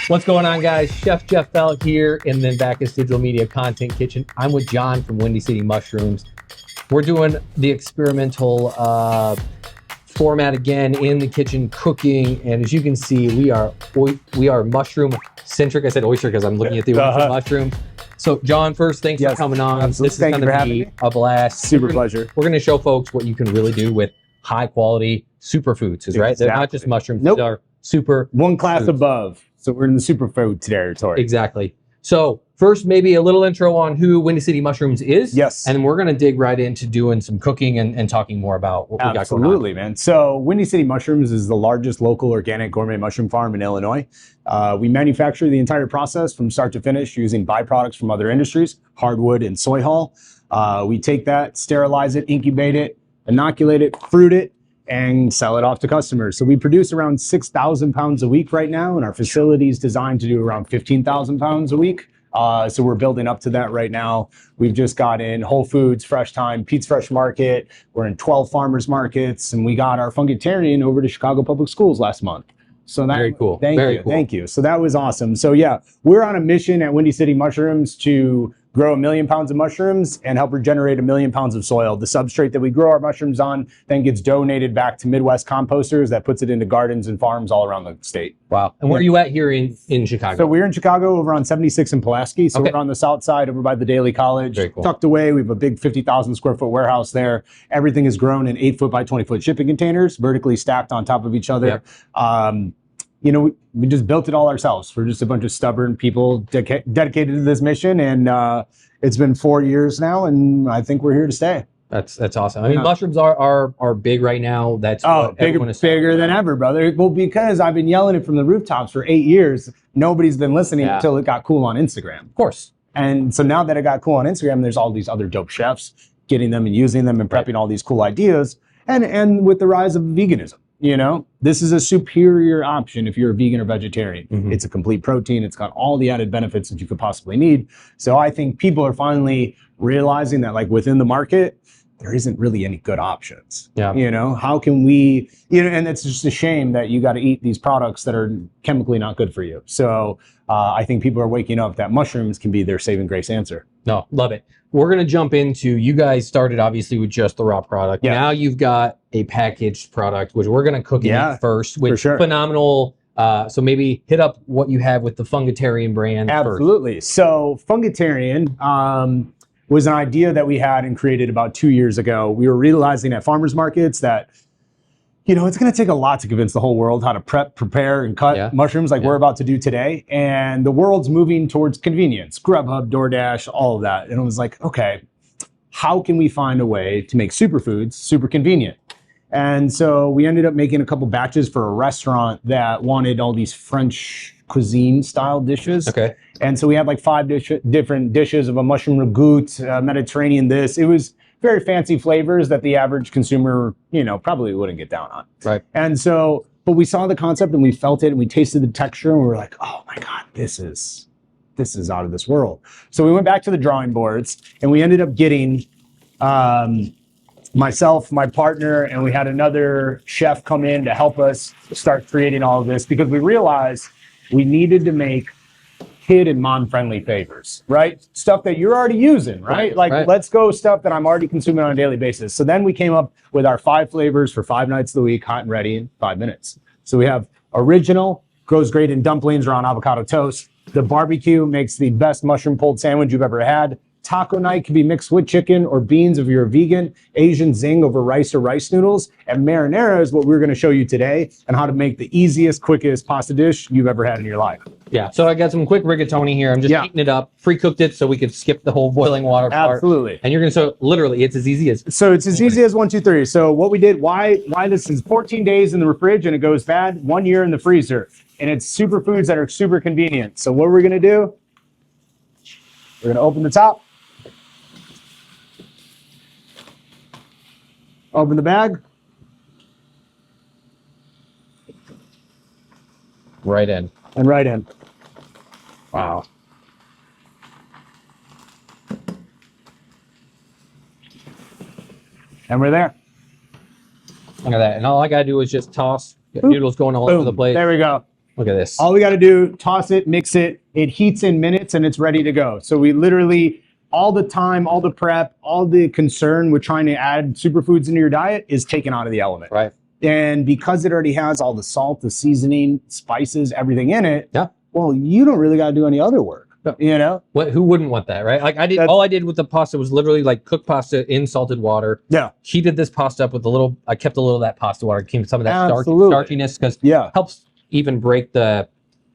What's going on, guys? Chef Jeff Bell here in the Bacchus Digital Media Content Kitchen. I'm with John from Windy City Mushrooms. We're doing the experimental format again in the kitchen, cooking, and as you can see, we are mushroom centric. I said oyster because I'm looking at the oyster mushroom. So, John, first, thanks for coming on. Absolutely. This is going to be a blast. Super pleasure. We're going to show folks what you can really do with high quality superfoods, right? They're not just mushrooms. Nope. They're super one class foods. Above. So we're in the superfood territory. Exactly. So first, maybe a little intro on who Windy City Mushrooms is. Yes. And we're going to dig right into doing some cooking and talking more about what we got going on. Absolutely, man. So Windy City Mushrooms is the largest local organic gourmet mushroom farm in Illinois. We manufacture the entire process from start to finish using byproducts from other industries, hardwood and soy hull. We take that, sterilize it, incubate it, inoculate it, fruit it, and sell it off to customers. So we produce around 6,000 pounds a week right now, and our facility is designed to do around 15,000 pounds a week. So we're building up to that right now. We've just got in Whole Foods, Fresh Time, Pete's Fresh Market. We're in 12 farmers markets, and we got our Fungitarian over to Chicago Public Schools last month. So that, very cool. Thank you. So that was awesome. So yeah, we're on a mission at Windy City Mushrooms to grow 1 million pounds of mushrooms and help regenerate 1 million pounds of soil. The substrate that we grow our mushrooms on then gets donated back to Midwest composters that puts it into gardens and farms all around the state. Wow. And where are you at here in Chicago? So we're in Chicago over on 76 and Pulaski. So we're on the south side over by the Daily College. Very cool. Tucked away. We have a big 50,000 square foot warehouse there. Everything is grown in 8 foot by 20 foot shipping containers, vertically stacked on top of each other. Yep. You know, we just built it all ourselves. We're just a bunch of stubborn people dedicated to this mission, and it's been 4 years now, and I think we're here to stay. That's awesome. I mean, mushrooms are big right now. That's what everyone is bigger than ever, brother. Well, because I've been yelling it from the rooftops for 8 years, nobody's been listening until it got cool on Instagram. Of course. And so now that it got cool on Instagram, there's all these other dope chefs getting them and using them and prepping all these cool ideas, and with the rise of veganism. You know, this is a superior option if you're a vegan or vegetarian. Mm-hmm. It's a complete protein. It's got all the added benefits that you could possibly need. So I think people are finally realizing that, like, within the market, there isn't really any good options. Yeah. You know, how can we, and it's just a shame that you got to eat these products that are chemically not good for you. So I think people are waking up that mushrooms can be their saving grace answer. No, love it. We're going to jump into, you guys started obviously with just the raw product. Yeah. Now you've got a packaged product, which we're going to cook and eat first, which phenomenal. So maybe hit up what you have with the Fungitarian brand. Absolutely. First. So Fungitarian was an idea that we had and created about 2 years ago. We were realizing at farmers markets that, it's going to take a lot to convince the whole world how to prepare, and cut mushrooms like we're about to do today. And the world's moving towards convenience, Grubhub, DoorDash, all of that. And it was like, okay, how can we find a way to make superfoods super convenient? And so we ended up making a couple batches for a restaurant that wanted all these French cuisine style dishes. Okay. And so we had like 5 different dishes of a mushroom ragu, Mediterranean this. It was very fancy flavors that the average consumer, probably wouldn't get down on. Right. And so, but we saw the concept and we felt it and we tasted the texture and we were like, oh my God, this is out of this world. So we went back to the drawing boards and we ended up getting myself, my partner, and we had another chef come in to help us start creating all of this because we realized we needed to make kid and mom-friendly flavors, right? Stuff that you're already using, right? Let's go stuff that I'm already consuming on a daily basis. So then we came up with our 5 flavors for 5 nights of the week, hot and ready in 5 minutes. So we have original, goes great in dumplings or on avocado toast. The barbecue makes the best mushroom pulled sandwich you've ever had. Taco night can be mixed with chicken or beans if you're a vegan. Asian zing over rice or rice noodles. And marinara is what we're going to show you today and how to make the easiest, quickest pasta dish you've ever had in your life. Yeah, so I got some quick rigatoni here. I'm just heating it up, pre-cooked it so we could skip the whole boiling water part. Absolutely. And you're going to, so literally, it's as easy as... So it's as easy as 1, 2, 3. So what we did, why this is 14 days in the fridge and it goes bad, 1 year in the freezer. And it's superfoods that are super convenient. So what we're going to do, we're going to open the top. Open the bag. Right in. And right in. Wow. And we're there. Look at that. And all I got to do is just toss. Noodles going all over the place. There we go. Look at this. All we got to do, toss it, mix it. It heats in minutes and it's ready to go. So we literally, all the time, all the prep, all the concern with trying to add superfoods into your diet is taken out of the element. Right. And because it already has all the salt, the seasoning, spices, everything in it, Yeah. well, you don't really got to do any other work. No. You know? Who wouldn't want that, right? Like all I did with the pasta was literally like cook pasta in salted water. Yeah. Heated this pasta up with I kept a little of that pasta water, keep some of that starchiness, because helps even break if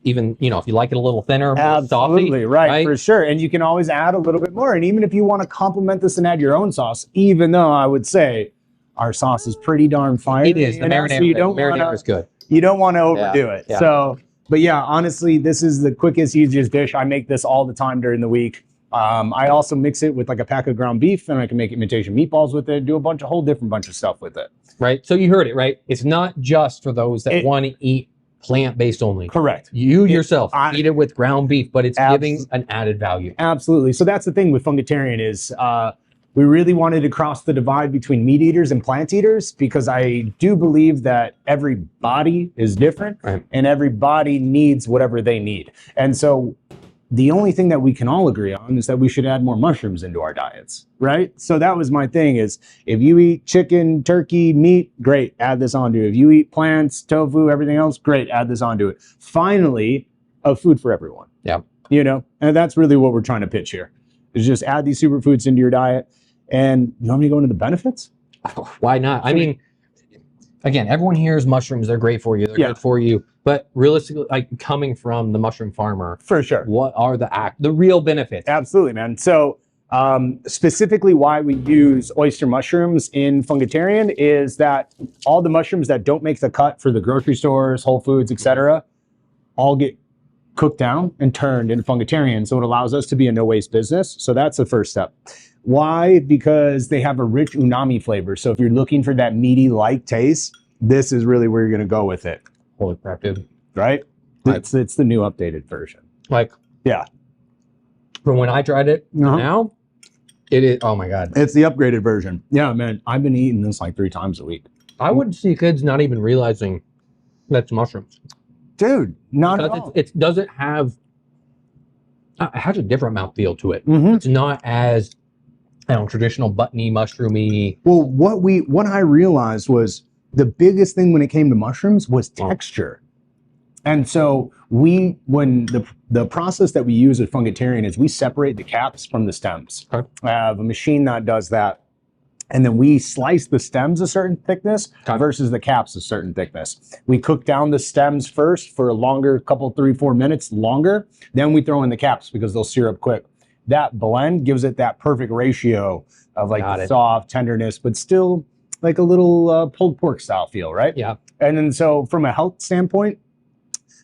you like it a little thinner, absolutely, saucy, right, for sure. And you can always add a little bit more. And even if you want to complement this and add your own sauce, even though I would say our sauce is pretty darn fire. It is. The marinara is good. You don't want to overdo it. Yeah. So, but yeah, honestly, this is the quickest, easiest dish. I make this all the time during the week. I also mix it with like a pack of ground beef, and I can make imitation meatballs with it, do a whole different bunch of stuff with it. Right. So you heard it, right? It's not just for those that want to eat plant-based only. Correct. You yourself eat it with ground beef, but it's giving an added value. Absolutely. So that's the thing with Fungitarian is we really wanted to cross the divide between meat eaters and plant eaters, because I do believe that every body is different, and every body needs whatever they need. And so the only thing that we can all agree on is that we should add more mushrooms into our diets, right? So that was my thing is, if you eat chicken, turkey, meat, great, add this onto it. If you eat plants, tofu, everything else, great, add this onto it. Finally, a food for everyone. Yeah. You know, and that's really what we're trying to pitch here, is just add these superfoods into your diet. And you want me to go into the benefits? Why not? I mean, again, everyone hears mushrooms, they're great for you, they're good for you. But realistically, like coming from the mushroom farmer, for sure, what are the real benefits? Absolutely, man. So specifically why we use oyster mushrooms in Fungitarian is that all the mushrooms that don't make the cut for the grocery stores, Whole Foods, etc., all get cooked down and turned into Fungitarian. So it allows us to be a no-waste business. So that's the first step. Why? Because they have a rich umami flavor. So if you're looking for that meaty, light taste, this is really where you're going to go with it. Holy crap, dude. Right? It's the new updated version. Like, yeah. From when I tried it, now, it is, oh my God. It's the upgraded version. Yeah, man. I've been eating this like 3 times a week. I would see kids not even realizing that's mushrooms. Dude, not at all. It doesn't have, it has a different mouthfeel to it. It's not as, traditional buttony, mushroomy. Well, what I realized was the biggest thing when it came to mushrooms was texture. And so when the process that we use at Fungitarian is we separate the caps from the stems. I have a machine that does that. And then we slice the stems a certain thickness versus the caps a certain thickness. We cook down the stems first for a longer, 3-4 minutes longer. Then we throw in the caps because they'll sear up quick. That blend gives it that perfect ratio of like soft tenderness, but still like a little pulled pork style feel, right? Yeah. And then so from a health standpoint,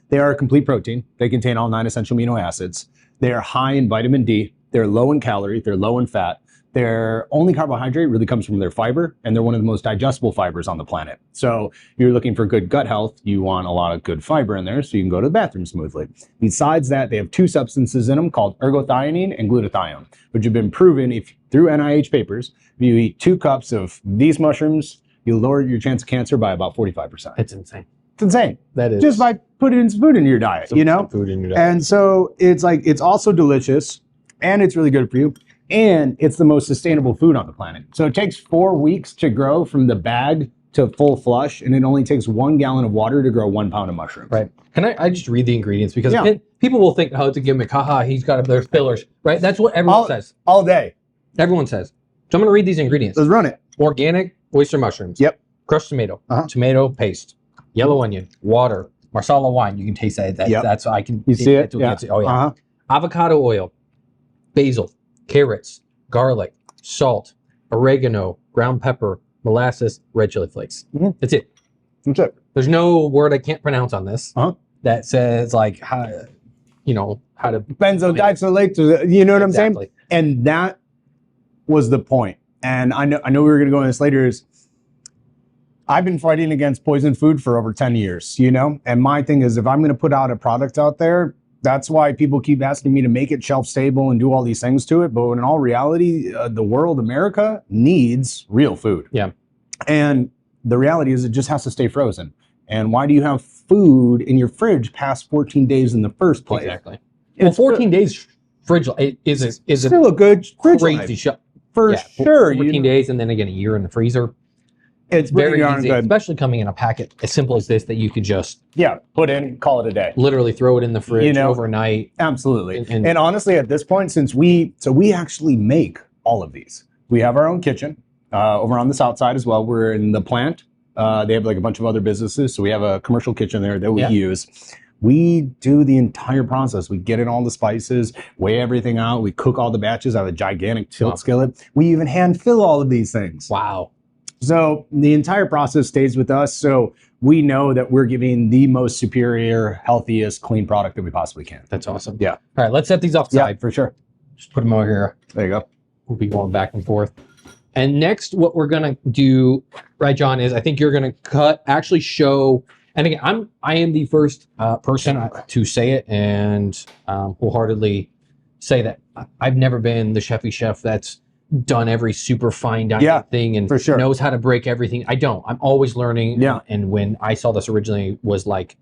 they are a complete protein. They contain all 9 essential amino acids. They are high in vitamin D. They're low in calorie. They're low in fat. Their only carbohydrate really comes from their fiber, and they're one of the most digestible fibers on the planet. So if you're looking for good gut health, you want a lot of good fiber in there so you can go to the bathroom smoothly. Besides that, they have 2 substances in them called ergothioneine and glutathione, which have been proven through NIH papers. If you eat 2 cups of these mushrooms, you'll lower your chance of cancer by about 45%. It's insane. It's insane. That is. Just by putting some food in your diet, Food in your diet. And so it's also delicious, and it's really good for you. And it's the most sustainable food on the planet. So it takes 4 weeks to grow from the bag to full flush, and it only takes 1 gallon of water to grow 1 pound of mushrooms. Right. Can I just read the ingredients? Because people will think, oh, it's a gimmick. Haha, there's fillers. Right? That's what everyone says. All day. Everyone says. So I'm going to read these ingredients. Let's run it. Organic oyster mushrooms. Yep. Crushed tomato. Tomato paste. Yellow onion. Water. Marsala wine. You can taste that. That's I can. You see it? Yeah. Oh, yeah. Avocado oil. Basil. Carrots, garlic, salt, oregano, ground pepper, molasses, red chili flakes. That's it. That's it. There's no word I can't pronounce on this that says like how to benzodiazolate. You know what I'm saying? And that was the point. And I know we were going to go into this later. I've been fighting against poison food for over 10 years. And my thing is, if I'm going to put out a product out there, that's why people keep asking me to make it shelf stable and do all these things to it. But in all reality, the world, America, needs real food. Yeah. And the reality is it just has to stay frozen. And why do you have food in your fridge past 14 days in the first place? Exactly. Well, 14 days fridge is still a good fridge crazy life. shot. For sure. 14 days and then again a year in the freezer. It's very darn easy, good. especially coming in a packet as simple as this that you could just put in, call it a day. Literally throw it in the fridge overnight. Absolutely. And honestly, at this point, since we actually make all of these, we have our own kitchen over on the south side as well. We're in the plant. They have like a bunch of other businesses, so we have a commercial kitchen there that we use. We do the entire process. We get in all the spices, weigh everything out. We cook all the batches out of a gigantic tilt skillet. We even hand fill all of these things. Wow. So the entire process stays with us. So we know that we're giving the most superior, healthiest, clean product that we possibly can. That's awesome. Yeah. All right, let's set these offside. Yeah, for sure. Just put them over here. There you go. We'll be going back and forth. And next, what we're gonna do, right, John, is I think you're gonna actually show. And again, I am the first person to say it and wholeheartedly say that I've never been the chefy chef that's done every super fine dining thing and for sure. knows how to break everything. I don't. I'm always learning. Yeah. And when I saw this originally, was like,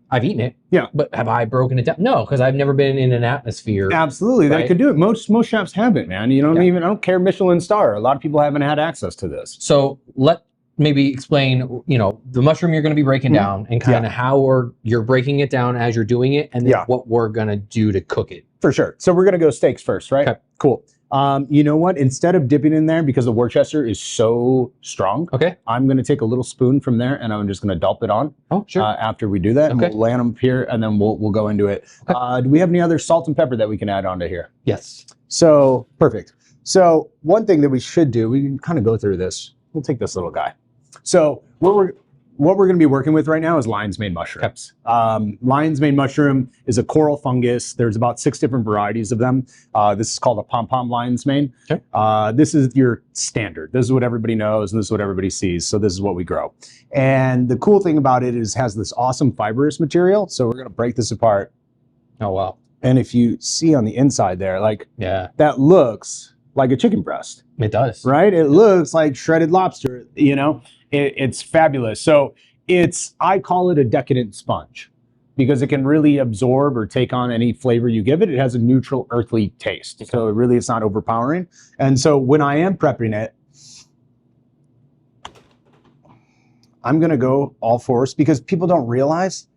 I've eaten it. Yeah. But have I broken it down? No, because I've never been in an atmosphere. Absolutely, right? that could do it. Most chefs haven't, man. You know, I don't care Michelin star. A lot of people haven't had access to this. So maybe explain, the mushroom you're going to be breaking down and kind of how you're breaking it down as you're doing it, and then what we're going to do to cook it. For sure. So we're going to go steaks first, right? Okay. Cool. You know what? Instead of dipping in there, because the Worcester is so strong, I'm going to take a little spoon from there and I'm just going to dump it on. Oh, sure. After we do that, and we'll land them here and then we'll go into it. Do we have any other salt and pepper that we can add onto here? Yes. So, perfect. So one thing that we should do, we can kind of go through this. We'll take this little guy. So what we're going to be working with right now is lion's mane mushrooms. Lion's mane mushroom is a coral fungus. There's about 6 different varieties of them. This is called a pom-pom lion's mane. Okay. This is your standard. This is what everybody knows, and this is what everybody sees. So this is what we grow. And the cool thing about it is it has this awesome fibrous material. So we're going to break this apart. Oh, wow. And if you see on the inside there, that looks like a chicken breast. It does. Right? It looks like shredded lobster, It's fabulous. So I call it a decadent sponge because it can really absorb or take on any flavor you give it. It has a neutral, earthly taste. So it's not overpowering. And so when I am prepping it, I'm going to go all force because people don't realize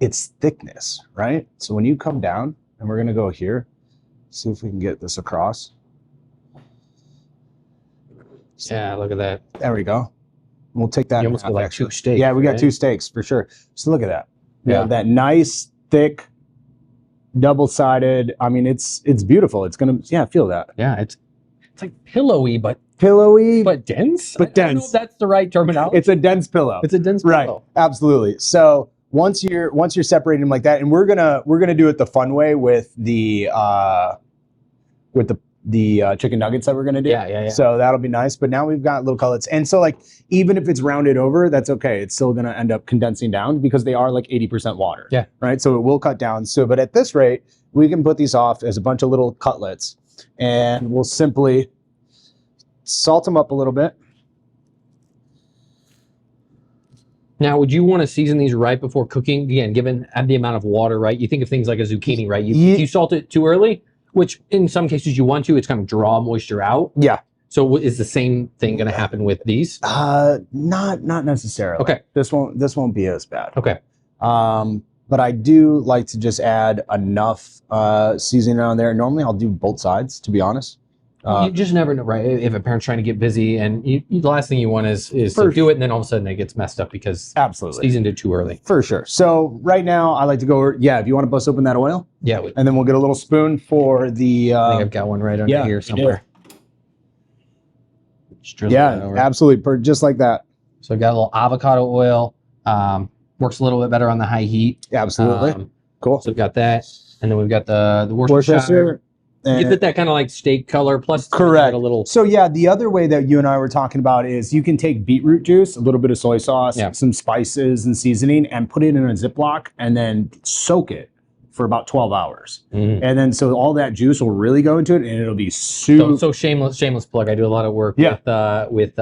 its thickness, right? So when you come down, and we're going to go here, see if we can get this across. Yeah, look at that. There we go. We'll take that. You almost got like 2 steaks. Yeah, we got 2 steaks for sure. So look at that. Yeah, that nice, thick, double-sided. I mean, it's beautiful. It's gonna feel that. Yeah, it's like pillowy, but dense. But dense. I don't know if that's the right terminology. It's a dense pillow. It's a dense pillow. Right. Absolutely. So once you're separating them like that, and we're gonna do it the fun way with the chicken nuggets that we're gonna do. Yeah. So that'll be nice. But now we've got little cutlets, and so even if it's rounded over, that's okay. It's still gonna end up condensing down because they are like 80% water. Yeah. Right. So it will cut down. So, but at this rate, we can put these off as a bunch of little cutlets, and we'll simply salt them up a little bit. Now, would you want to season these right before cooking? Again, given the amount of water, right? You think of things like a zucchini, right? You salt it too early, which in some cases you want to. It's kind of draw moisture out. Yeah. So is the same thing going to happen with these? Not necessarily. Okay. This won't be as bad. Okay. But I do like to just add enough seasoning on there. Normally I'll do both sides, to be honest. You just never know, right? If a parent's trying to get busy, and the last thing you want is to do it, and then all of a sudden it gets messed up because seasoned it too early. For sure. So right now I like to go. Yeah, if you want to bust open that oil. Yeah. And then we'll get a little spoon for the. I think I've got one right under here somewhere. Yeah, absolutely, just like that. So I've got a little avocado oil. Works a little bit better on the high heat. Absolutely. Cool. So we've got that, and then we've got the Worcestershire. You get that kind of like steak color, plus correct. A little. So yeah, the other way that you and I were talking about is you can take beetroot juice, a little bit of soy sauce, some spices and seasoning, and put it in a Ziploc, and then soak it for about 12 hours. And then so all that juice will really go into it, and it'll be super. So shameless plug. I do a lot of work with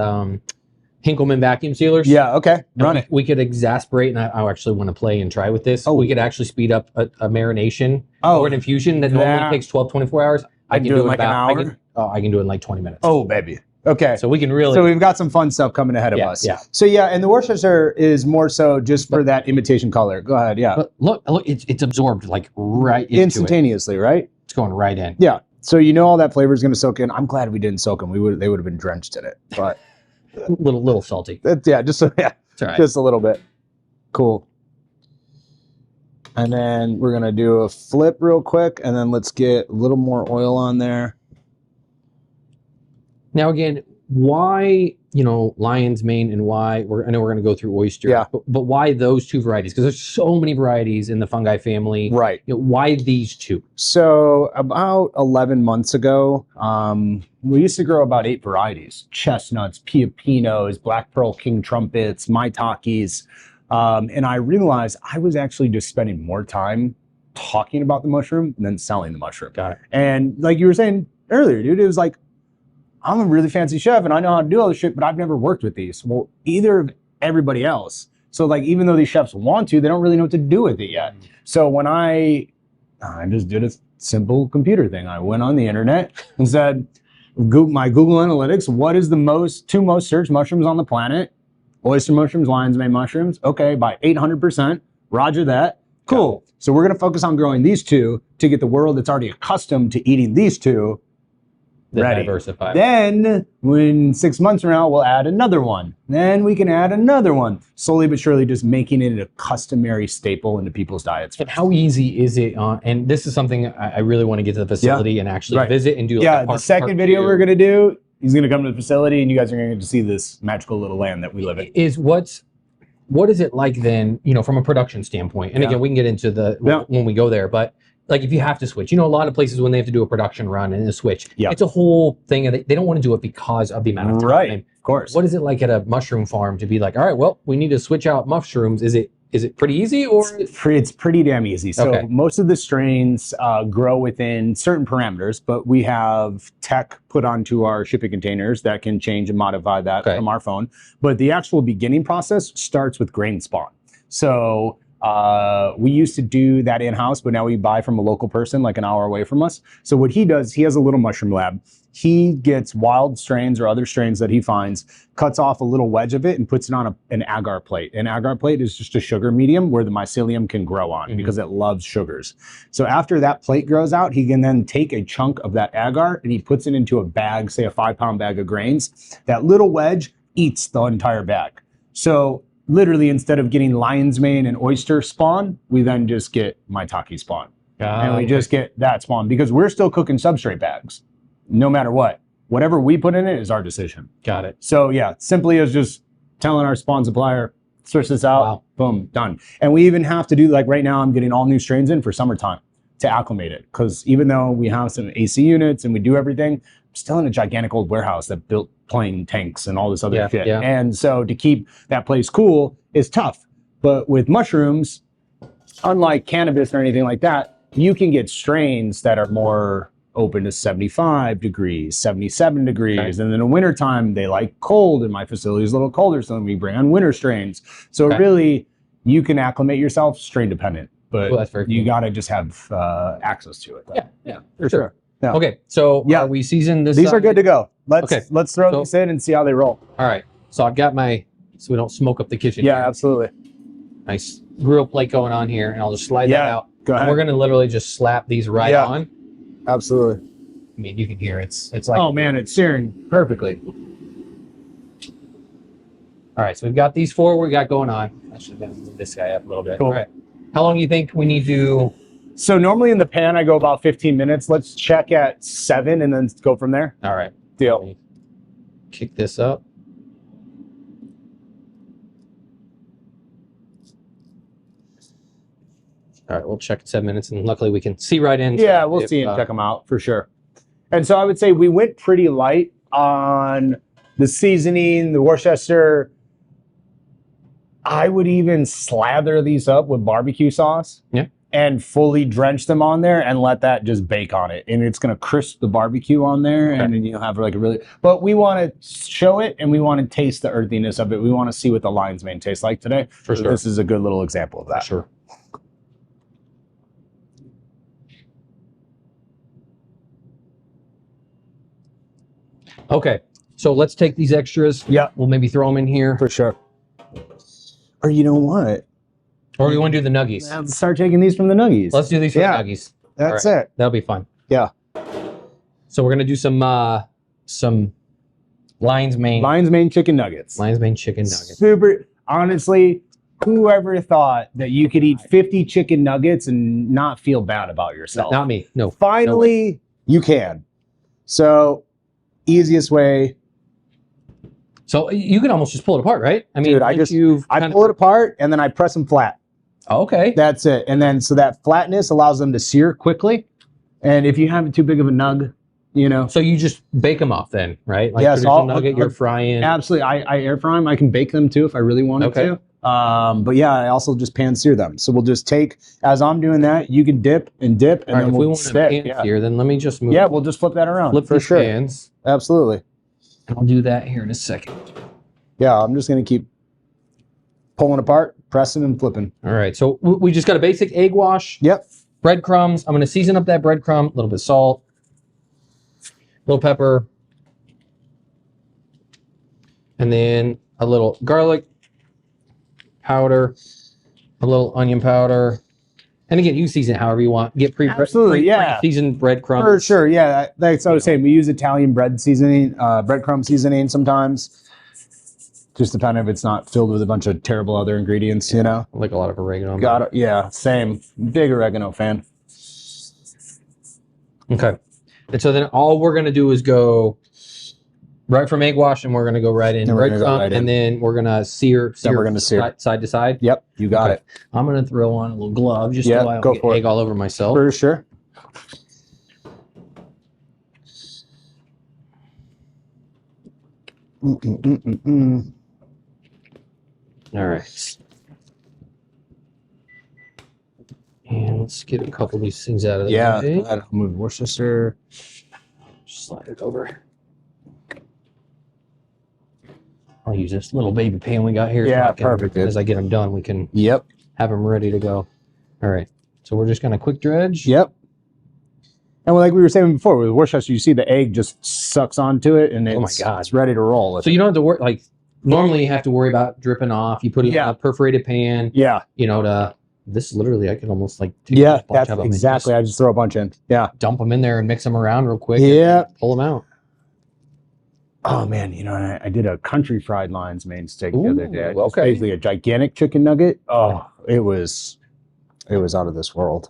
Hinkelman vacuum sealers. Yeah, okay, run it. We could exasperate, and I actually want to play and try with this. Oh. We could actually speed up a marination or an infusion that normally takes 12, 24 hours. I can do it in like about, an hour? I can do it in like 20 minutes. Oh, baby. Okay. So we can really. So we've got some fun stuff coming ahead of us. Yeah. So yeah, and the Worcestershire is more so just for that imitation color. Go ahead. Yeah. But look, it's absorbed like right into instantaneously, right? It's going right in. Yeah. So you know all that flavor is going to soak in. I'm glad we didn't soak them. They would have been drenched in it. But little salty. Just a little bit. Cool. And then we're going to do a flip real quick, and then let's get a little more oil on there. Now again, why lion's mane and why I know we're going to go through oyster, but why those two varieties? Because there's so many varieties in the fungi family, right? Why these two? So about 11 months ago, we used to grow about 8 varieties: chestnuts, piapinos, black pearl king trumpets, maitakes, and I realized I was actually just spending more time talking about the mushroom than selling the mushroom. Got it. And like you were saying earlier, dude, it was like, I'm a really fancy chef and I know how to do all this shit, but I've never worked with these. Well, either of everybody else. So like, even though these chefs want to, they don't really know what to do with it yet. So when I just did a simple computer thing. I went on the internet and said, my Google Analytics, what is the two most searched mushrooms on the planet? Oyster mushrooms, lion's mane mushrooms. Okay, by 800%. Roger that. Cool. So we're going to focus on growing these two to get the world that's already accustomed to eating these two ready. Diversify. Then, when 6 months from now, we'll add another one. Then we can add another one. Slowly but surely, just making it a customary staple into people's diets. And how easy is it? And this is something I really want to get to the facility and actually visit and do. The second video we're going to do, he's going to come to the facility, and you guys are going to get to see this magical little land that we live in. What is it like then? From a production standpoint. And again, we can get into when we go there, but. Like if you have to switch, a lot of places when they have to do a production run and a switch, it's a whole thing. And they don't want to do it because of the amount of time. Right, of course. What is it like at a mushroom farm to be like, all right, well, we need to switch out mushrooms. Is it pretty easy or? It's pretty damn easy. So most of the strains grow within certain parameters, but we have tech put onto our shipping containers that can change and modify that from our phone. But the actual beginning process starts with grain spawn. So we used to do that in-house, but now we buy from a local person like an hour away from us. So what he does, he has a little mushroom lab. He gets wild strains or other strains that he finds, cuts off a little wedge of it and puts it on an agar plate. An agar plate is just a sugar medium where the mycelium can grow on because it loves sugars. So after that plate grows out, he can then take a chunk of that agar and he puts it into a bag, say a 5-pound bag of grains. That little wedge eats the entire bag. So literally, instead of getting lion's mane and oyster spawn, we then just get maitake spawn. And we just get that spawn because we're still cooking substrate bags, no matter what. Whatever we put in it is our decision. Got it. So yeah, simply as just telling our spawn supplier, switch this out, boom, done. And we even have to do, like right now, I'm getting all new strains in for summertime to acclimate it. Because even though we have some AC units and we do everything, I'm still in a gigantic old warehouse that built plane tanks and all this other shit. Yeah. And so to keep that place cool is tough. But with mushrooms, unlike cannabis or anything like that, you can get strains that are more open to 75 degrees, 77 degrees. And in the wintertime, they like cold, and my facility is a little colder, so we bring on winter strains. So really, you can acclimate yourself strain dependent, but you got to just have access to it. Yeah, for sure. Yeah. Okay, so are we seasoned this? These are good to go. Let's throw these in and see how they roll. All right. So I've got so we don't smoke up the kitchen. Yeah, here. absolutely. Nice grill plate going on here, and I'll just slide that out. Go ahead. And we're gonna literally just slap these right on. Absolutely. I mean, you can hear it's like. Oh man, it's searing perfectly. All right, so we've got these 4 we got going on. I should have moved this guy up a little bit. Cool. All right. How long do you think we need to? So normally in the pan, I go about 15 minutes. Let's check at 7 and then go from there. All right. Deal. Kick this up. All right, we'll check at 7 minutes, and luckily we can see right in. Yeah, we'll see and check them out for sure. And so I would say we went pretty light on the seasoning, the Worcester. I would even slather these up with barbecue sauce. Yeah. and fully drench them on there and let that just bake on it. And it's going to crisp the barbecue on there. And then you'll have like a really, but we want to show it and we want to taste the earthiness of it. We want to see what the lion's mane tastes like today. For sure. This is a good little example of that. For sure. Okay, so let's take these extras. Yeah. We'll maybe throw them in here. For sure. Or you know what? Or you want to do the nuggies? Let's start taking these from the nuggies. Let's do these for the nuggies. That's All right. it. That'll be fun. Yeah. So we're gonna do some lion's mane chicken nuggets. Lion's mane chicken nuggets. Super. Honestly, whoever thought that you could eat 50 chicken nuggets and not feel bad about yourself? Not me. No. Finally, you can. So, easiest way. So you can almost just pull it apart, right? I mean, Dude, I pull it apart and then I press them flat. Oh, okay. That's it. And then so that flatness allows them to sear quickly. And if you have too big of a nug, you know. So you just bake them off then, right? Like yes, traditional nugget, you're frying. Absolutely. I air fry them. I can bake them too if I really wanted to. But yeah, I also just pan sear them. So we'll just take, as I'm doing that, you can dip and dip, and All right, then if we we'll want to stick. pan sear, then let me just move. Yeah, we'll just flip that around. Flip for these sure. pans. Absolutely. And I'll do that here in a second. Yeah, I'm just gonna keep pulling apart, pressing and flipping. All right, so we just got a basic egg wash. Yep. Breadcrumbs. I'm gonna season up that breadcrumb, a little bit of salt, a little pepper, and then a little garlic powder, a little onion powder. And again, you season it however you want. Get pre-seasoned breadcrumbs. For sure, yeah. That's what I was saying. We use Italian bread seasoning, breadcrumb seasoning sometimes. Just depending if it's not filled with a bunch of terrible other ingredients, you know? I like a lot of oregano. Got it. Yeah, same. Big oregano fan. Okay. And so then all we're going to do is go right from egg wash, and we're going to go right in breadcrumb, and then we're going to sear. Then we're going to sear. Side to side? Yep, you got it. I'm going to throw on a little glove just so I don't get egg all over myself. For sure. All right. And let's get a couple of these things out of the way. Yeah, move Worcester. Slide it over. I'll use this little baby pan we got here. Yeah, perfect. As I get them done, we can have them ready to go. All right. So we're just going to quick dredge. Yep. And like we were saying before, with Worcester, you see the egg just sucks onto it, and it's ready to roll. So you don't have to worry, like, normally you have to worry about dripping off. You put it in a perforated pan. Yeah. You know, this literally, I could almost like take a bunch of them. Exactly. I just throw a bunch in. Yeah. Dump them in there and mix them around real quick. Yeah. Pull them out. Oh man, you know, I did a country fried lion's mane steak the other day. Okay. Basically a gigantic chicken nugget. Oh, it was out of this world.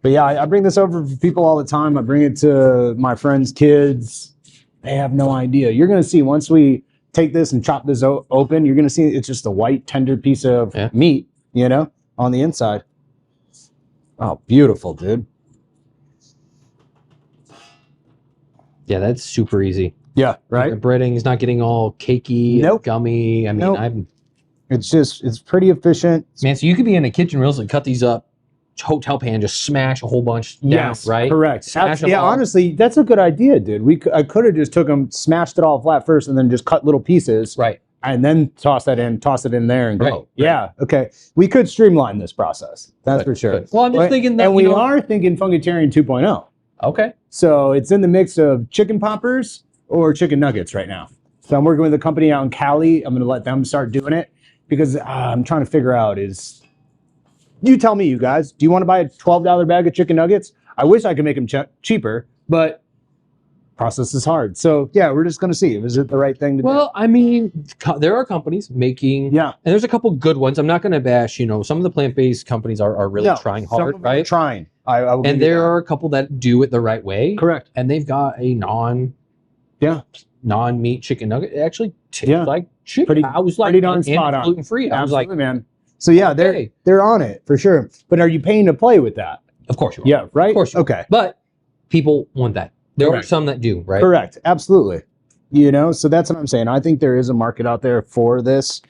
But yeah, I bring this over for people all the time. I bring it to my friends' kids. They have no idea. You're going to see once we take this and chop this open, you're going to see it's just a white, tender piece of meat, you know, on the inside. Oh, beautiful, dude. Yeah, that's super easy. Yeah, right? The breading is not getting all cakey and gummy. I mean, it's pretty efficient. Man, so you could be in a kitchen real and cut these up, hotel pan, just smash a whole bunch down, right? Correct. Smash them yeah, all. honestly, that's a good idea, dude. I could have just took them, smashed it all flat first, and then just cut little pieces. Right. And then toss it in there and go. Right. Yeah, okay. We could streamline this process. That's for sure. Well, I'm just thinking that, and we are thinking Fungitarian 2.0. Okay. So it's in the mix of chicken poppers or chicken nuggets right now. So I'm working with a company out in Cali. I'm going to let them start doing it because I'm trying to figure out you tell me, you guys, do you want to buy a $12 bag of chicken nuggets? I wish I could make them cheaper, but process is hard. So yeah, we're just going to see. Is it the right thing to do? Well, I mean, there are companies making, and there's a couple good ones. I'm not going to bash, some of the plant-based companies are really trying hard, right? Are trying. And there are a couple that do it the right way. Correct. And they've got a non-meat chicken nugget. It actually tastes like chicken. I was like, pretty darn spot on. Gluten-free. I was like, man. So yeah, they're on it for sure. But are you paying to play with that? Of course you are. Yeah, right? Of course you are. Okay. But people want that. There are some that do, right? Correct. Absolutely. So that's what I'm saying. I think there is a market out there for this.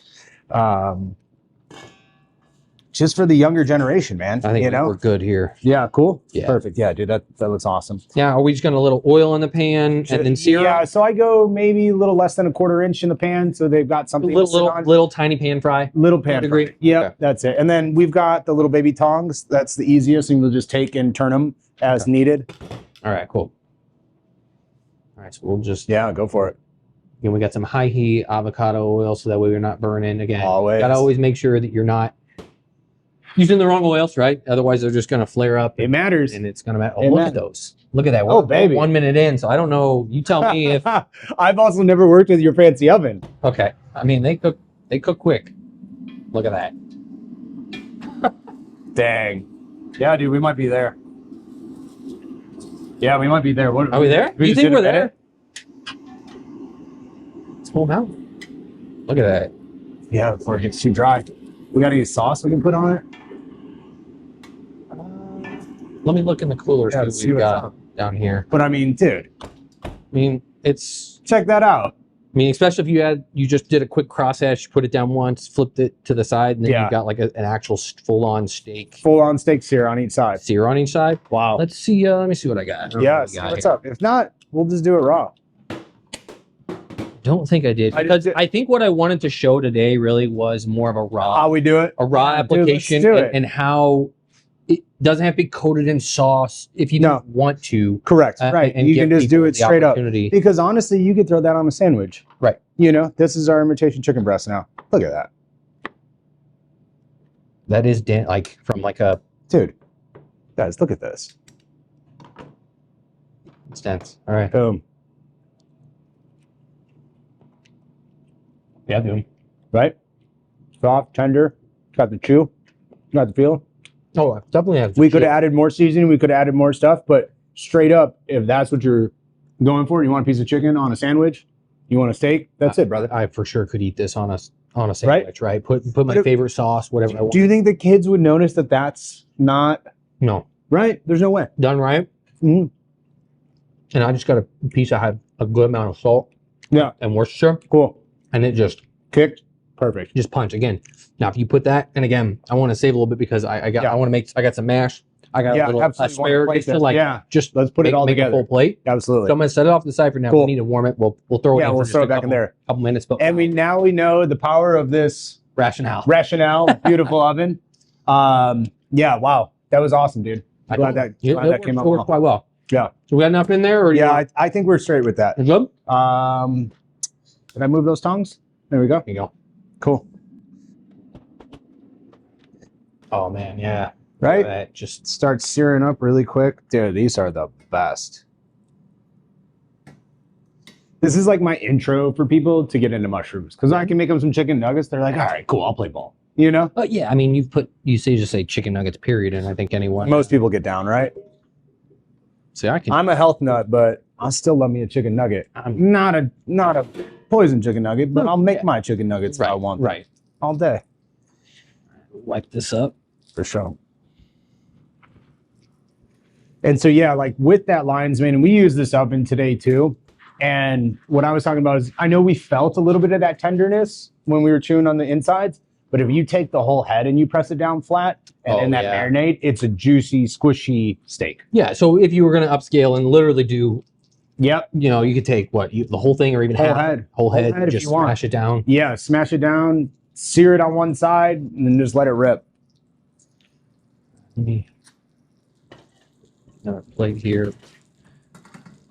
just for the younger generation, man. I think you know? we're good here. Yeah, cool. Yeah. Perfect. Yeah, dude, that looks awesome. Yeah, are we just gonna a little oil in the pan and then sear? Yeah, so I go maybe a little less than 1/4 inch in the pan, so they've got something to sit on. Little tiny pan fry. Little pan fry. Yep, Okay. that's it. And then we've got the little baby tongs. That's the easiest, and we'll just take and turn them as needed. All right, cool. All right, so we'll just go for it. And we got some high heat avocado oil so that way we're not burning again. Always. Gotta always make sure that you're not using the wrong oils, right? Otherwise they're just gonna flare up. It matters. And it's gonna matter. Oh, look at those. Look at that. Oh, baby. 1 minute in, so I don't know. You tell me if I've also never worked with your fancy oven. okay. I mean they cook quick. Look at that. Dang. Yeah, dude, we might be there. Yeah, we might be there. Are we there? We You just think did we're a there? minute? It's full out. Look at that. Yeah, before it gets too dry. We got any sauce we can put on it? Let me look in the cooler Yeah, see see what we've what's got down here. But I mean, dude, I mean, it's check that out. I mean, especially if you just did a quick crosshatch, put it down once, flipped it to the side, and then you've got like an actual full-on steak. Full-on steak sear on each side. Sear on each side. Wow. Let's see. Let me see what I got. Yeah, see what's up. If not, we'll just do it raw. Don't think I did because I think what I wanted to show today really was more of a raw. How we do it? A raw application and how it doesn't have to be coated in sauce if you don't want to. Correct. Right. And you can just do it straight up. Because honestly, you could throw that on a sandwich. Right. You know, this is our imitation chicken breast now. Look at that. That is like from like a dude. Guys, look at this. It's dense. All right. Boom. Yeah, dude. Right? Soft, tender, got the chew, got the feel. Oh, definitely has. We could have added more seasoning, we could have added more stuff, but straight up, if that's what you're going for, you want a piece of chicken on a sandwich, you want a steak, that's it, brother. I for sure could eat this on a sandwich, right? Put my favorite sauce, whatever I want. Do you think the kids would notice that that's not? No. Right? There's no way. Done right. Mm-hmm. And I just got a piece that had a good amount of salt. Yeah. And Worcestershire. Cool. And it just kicked. Perfect. Just punch again. Now, if you put that, and again, I want to save a little bit because I got some mash. I got a little asparagus to just let's put it all together. A full plate. Absolutely. So I'm gonna set it off to the side for now. Cool. We need to warm it. We'll throw it. Yeah, we'll throw it back in there. Couple minutes. But and we know the power of this rationale. Beautiful oven. Yeah. Wow. That was awesome, dude. I'm glad that came out. Worked quite well. Yeah. So we got enough in there, or I think we're straight with that. You good? Did I move those tongs? There we go. There you go. Cool. Oh man, yeah. Right? Just start searing up really quick. Dude, these are the best. This is like my intro for people to get into mushrooms. Because I can make them some chicken nuggets. They're like, all right, cool, I'll play ball. You know? Yeah, I mean, just say chicken nuggets, period, and I think anyone. Most people get down, right? See, I'm a health nut, but I still love me a chicken nugget. I'm not a poison chicken nugget, but I'll make my chicken nuggets if I want them. Right. All day. Wipe this up. For sure. And so, yeah, like with that lion's mane, and we use this oven today too. And what I was talking about is, I know we felt a little bit of that tenderness when we were chewing on the insides, but if you take the whole head and you press it down flat and in that marinade, it's a juicy, squishy steak. Yeah. So if you were going to upscale and literally do, you could take the whole thing or even whole head, just smash it down. Yeah, smash it down, sear it on one side, and then just let it rip. Another plate here.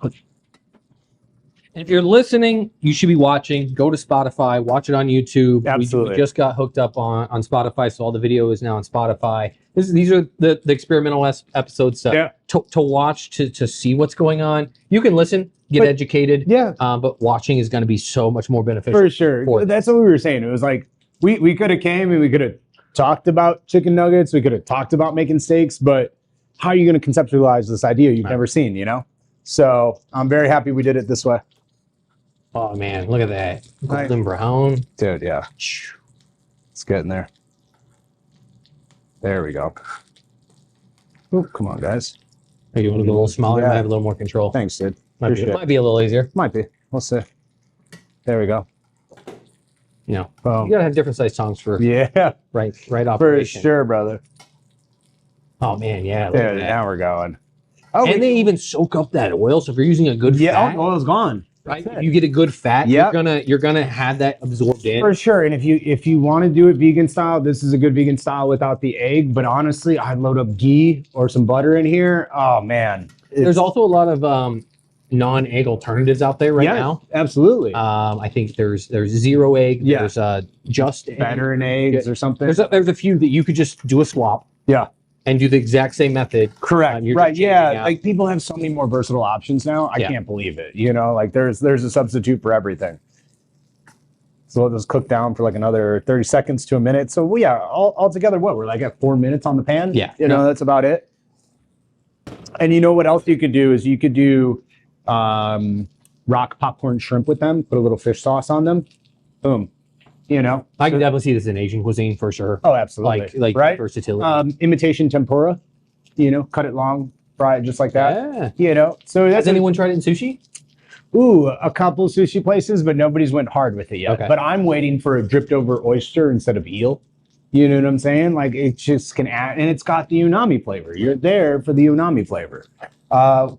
And if you're listening, you should be watching. Go to Spotify, watch it on YouTube. Absolutely. We just got hooked up on Spotify, so all the video is now on Spotify. These are the experimental episodes to watch, to see what's going on. You can listen, get educated. Yeah. But watching is going to be so much more beneficial. For sure. That's what we were saying. It was like, we could have came and we could have talked about chicken nuggets. We could have talked about making steaks, but how are you going to conceptualize this idea you've never seen, you know? So I'm very happy we did it this way. Oh man, look at that. Golden brown. Dude, yeah. It's getting there. There we go. Oh, come on, guys. You want to go a little smaller? Yeah. I have a little more control. Thanks, dude. Might be a little easier. Might be. We'll see. There we go. You know, Boom. you gotta have different size tongs for right for operation. sure, brother. Oh man, yeah. Look at Dude, that. now we're going. Oh, And they even soak up that oil. So if you're using a good fat, oil's gone. right? If you get a good fat, Yep. you're gonna have that absorbed in. For sure. And if you want to do it vegan style, this is a good vegan style without the egg. But honestly, I'd load up ghee or some butter in here. Oh man. There's also a lot of non-egg alternatives out there right now. Absolutely. I think there's zero egg. Yeah. There's just egg. Better in eggs or something. There's a few that you could just do a swap. Yeah. And do the exact same method. Correct. You're Right. just Yeah. changing out. Like people have so many more versatile options now. I can't believe it. You know, like there's a substitute for everything. So let this cook down for like another 30 seconds to a minute. So yeah, all together, what we're like at 4 minutes on the pan. Yeah. You know, that's about it. And you know what else you could do is you could do rock popcorn shrimp with them. Put a little fish sauce on them. Boom. You know, I can definitely see this in Asian cuisine for sure. oh, absolutely. Like right. versatility. Imitation tempura. You know, cut it long, fry it just like that. Yeah. You know, so that's Has anyone tried it in sushi? Ooh, a couple sushi places, but nobody's went hard with it yet. Okay. But I'm waiting for a dripped over oyster instead of eel. You know what I'm saying? Like it just can add, and it's got the unami flavor. You're there for the unami flavor.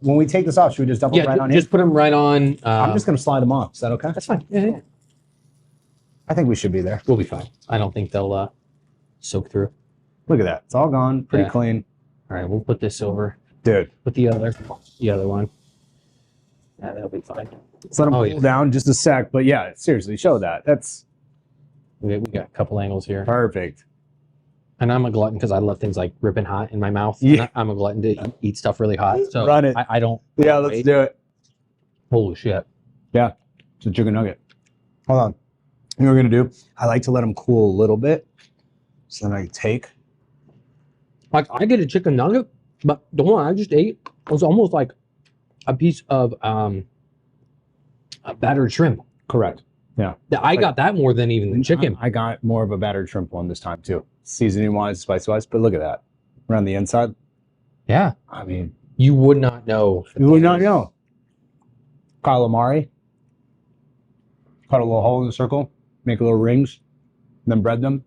When we take this off, should we just dump it right on just put them right on. I'm just gonna slide them off. Is that okay? That's fine. Yeah. I think we should be there. We'll be fine. I don't think they'll soak through. Look at that. It's all gone. Pretty clean. All right, we'll put this over. Dude. Put the other one. Yeah, that'll be fine. Let's let them cool down just a sec. But yeah, seriously, show that. That's we got a couple angles here. perfect. And I'm a glutton because I love things like ripping hot in my mouth. Yeah. I'm a glutton to eat stuff really hot. So Run it. I don't. Yeah, let's do it. Holy shit. Yeah, it's a chicken nugget. Hold on. You know what we're gonna do? I like to let them cool a little bit. So then I take. Like I get a chicken nugget, but the one I just ate was almost like a piece of a battered shrimp. Correct. Yeah. I got that more than even the chicken. I got more of a battered shrimp one this time too. Seasoning wise, spice wise, but look at that. Around the inside. Yeah. I mean, You would not know. you would not know. Calamari. Cut a little hole in the circle, make little rings, then bread them.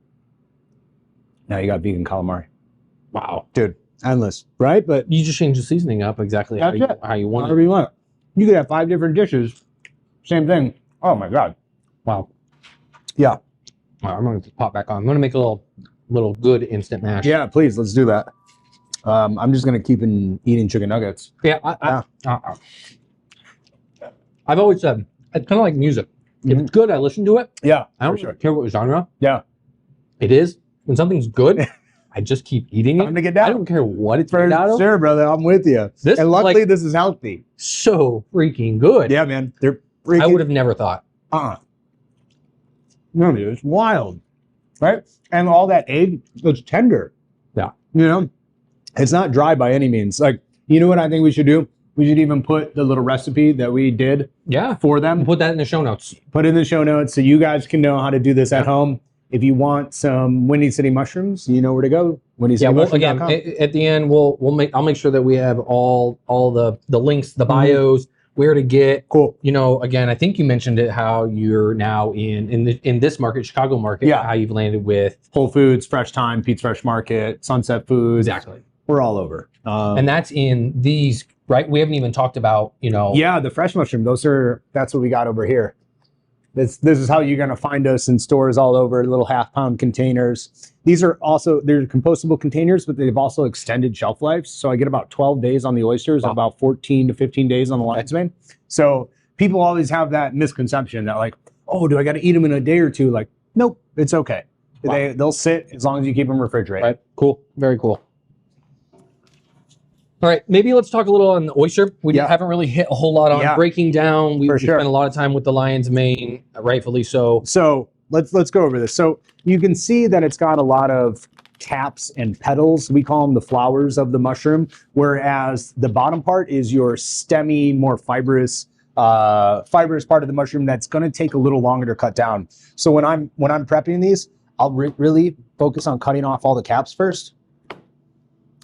Now you got vegan calamari. Wow. Dude, endless, right? But You just change the seasoning up exactly how you want however it. you want it. You could have 5 different dishes. Same thing. Oh my God. Wow. Yeah. All right, I'm going to pop back on. I'm going to make a little good instant mash. Yeah, please, let's do that. I'm just going to keep eating chicken nuggets. Yeah. I've always said, it's kind of like music. If it's good, I listen to it. Yeah, I don't care what genre Yeah. it is. When something's good, I just keep eating it. Time to get down. I don't care what it's For made out of. sure, brother. I'm with you. This And is luckily, like- this is healthy. So freaking good. Yeah, man. They're freaking. I would have never thought. No, dude, it's wild, right? And all that egg, it's tender. Yeah. You know, it's not dry by any means. Like, you know what I think we should do? We should even put the little recipe that we did Yeah. for them. Put that in the show notes. Put it in the show notes so you guys can know how to do this at home. If you want some Windy City mushrooms, you know where to go. Yeah. Well, again, WindyCityMushrooms.com. at the end, I'll make sure that we have all the links, the bios, where to get. Cool. You know, again, I think you mentioned it, how you're now in this market, Chicago market. Yeah. How you've landed with. Whole Foods, Fresh Time, Pete's Fresh Market, Sunset Foods. Exactly. We're all over. And that's in these, right? We haven't even talked about, Yeah, the fresh mushroom. That's what we got over here. This is how you're gonna find us in stores all over, little half-pound containers. They're compostable containers, but they've also extended shelf lives. So I get about 12 days on the oysters and about 14 to 15 days on the lion's mane. So people always have that misconception that like, oh, do I got to eat them in a day or two? Like, nope, it's okay. Wow. They'll sit as long as you keep them refrigerated. Right. Cool. Very cool. All right, maybe let's talk a little on the oyster. We haven't really hit a whole lot on breaking down. We spent a lot of time with the lion's mane, rightfully so. So let's go over this. So you can see that it's got a lot of caps and petals. We call them the flowers of the mushroom, whereas the bottom part is your stemmy, more fibrous part of the mushroom that's going to take a little longer to cut down. So when I'm prepping these, I'll really focus on cutting off all the caps first,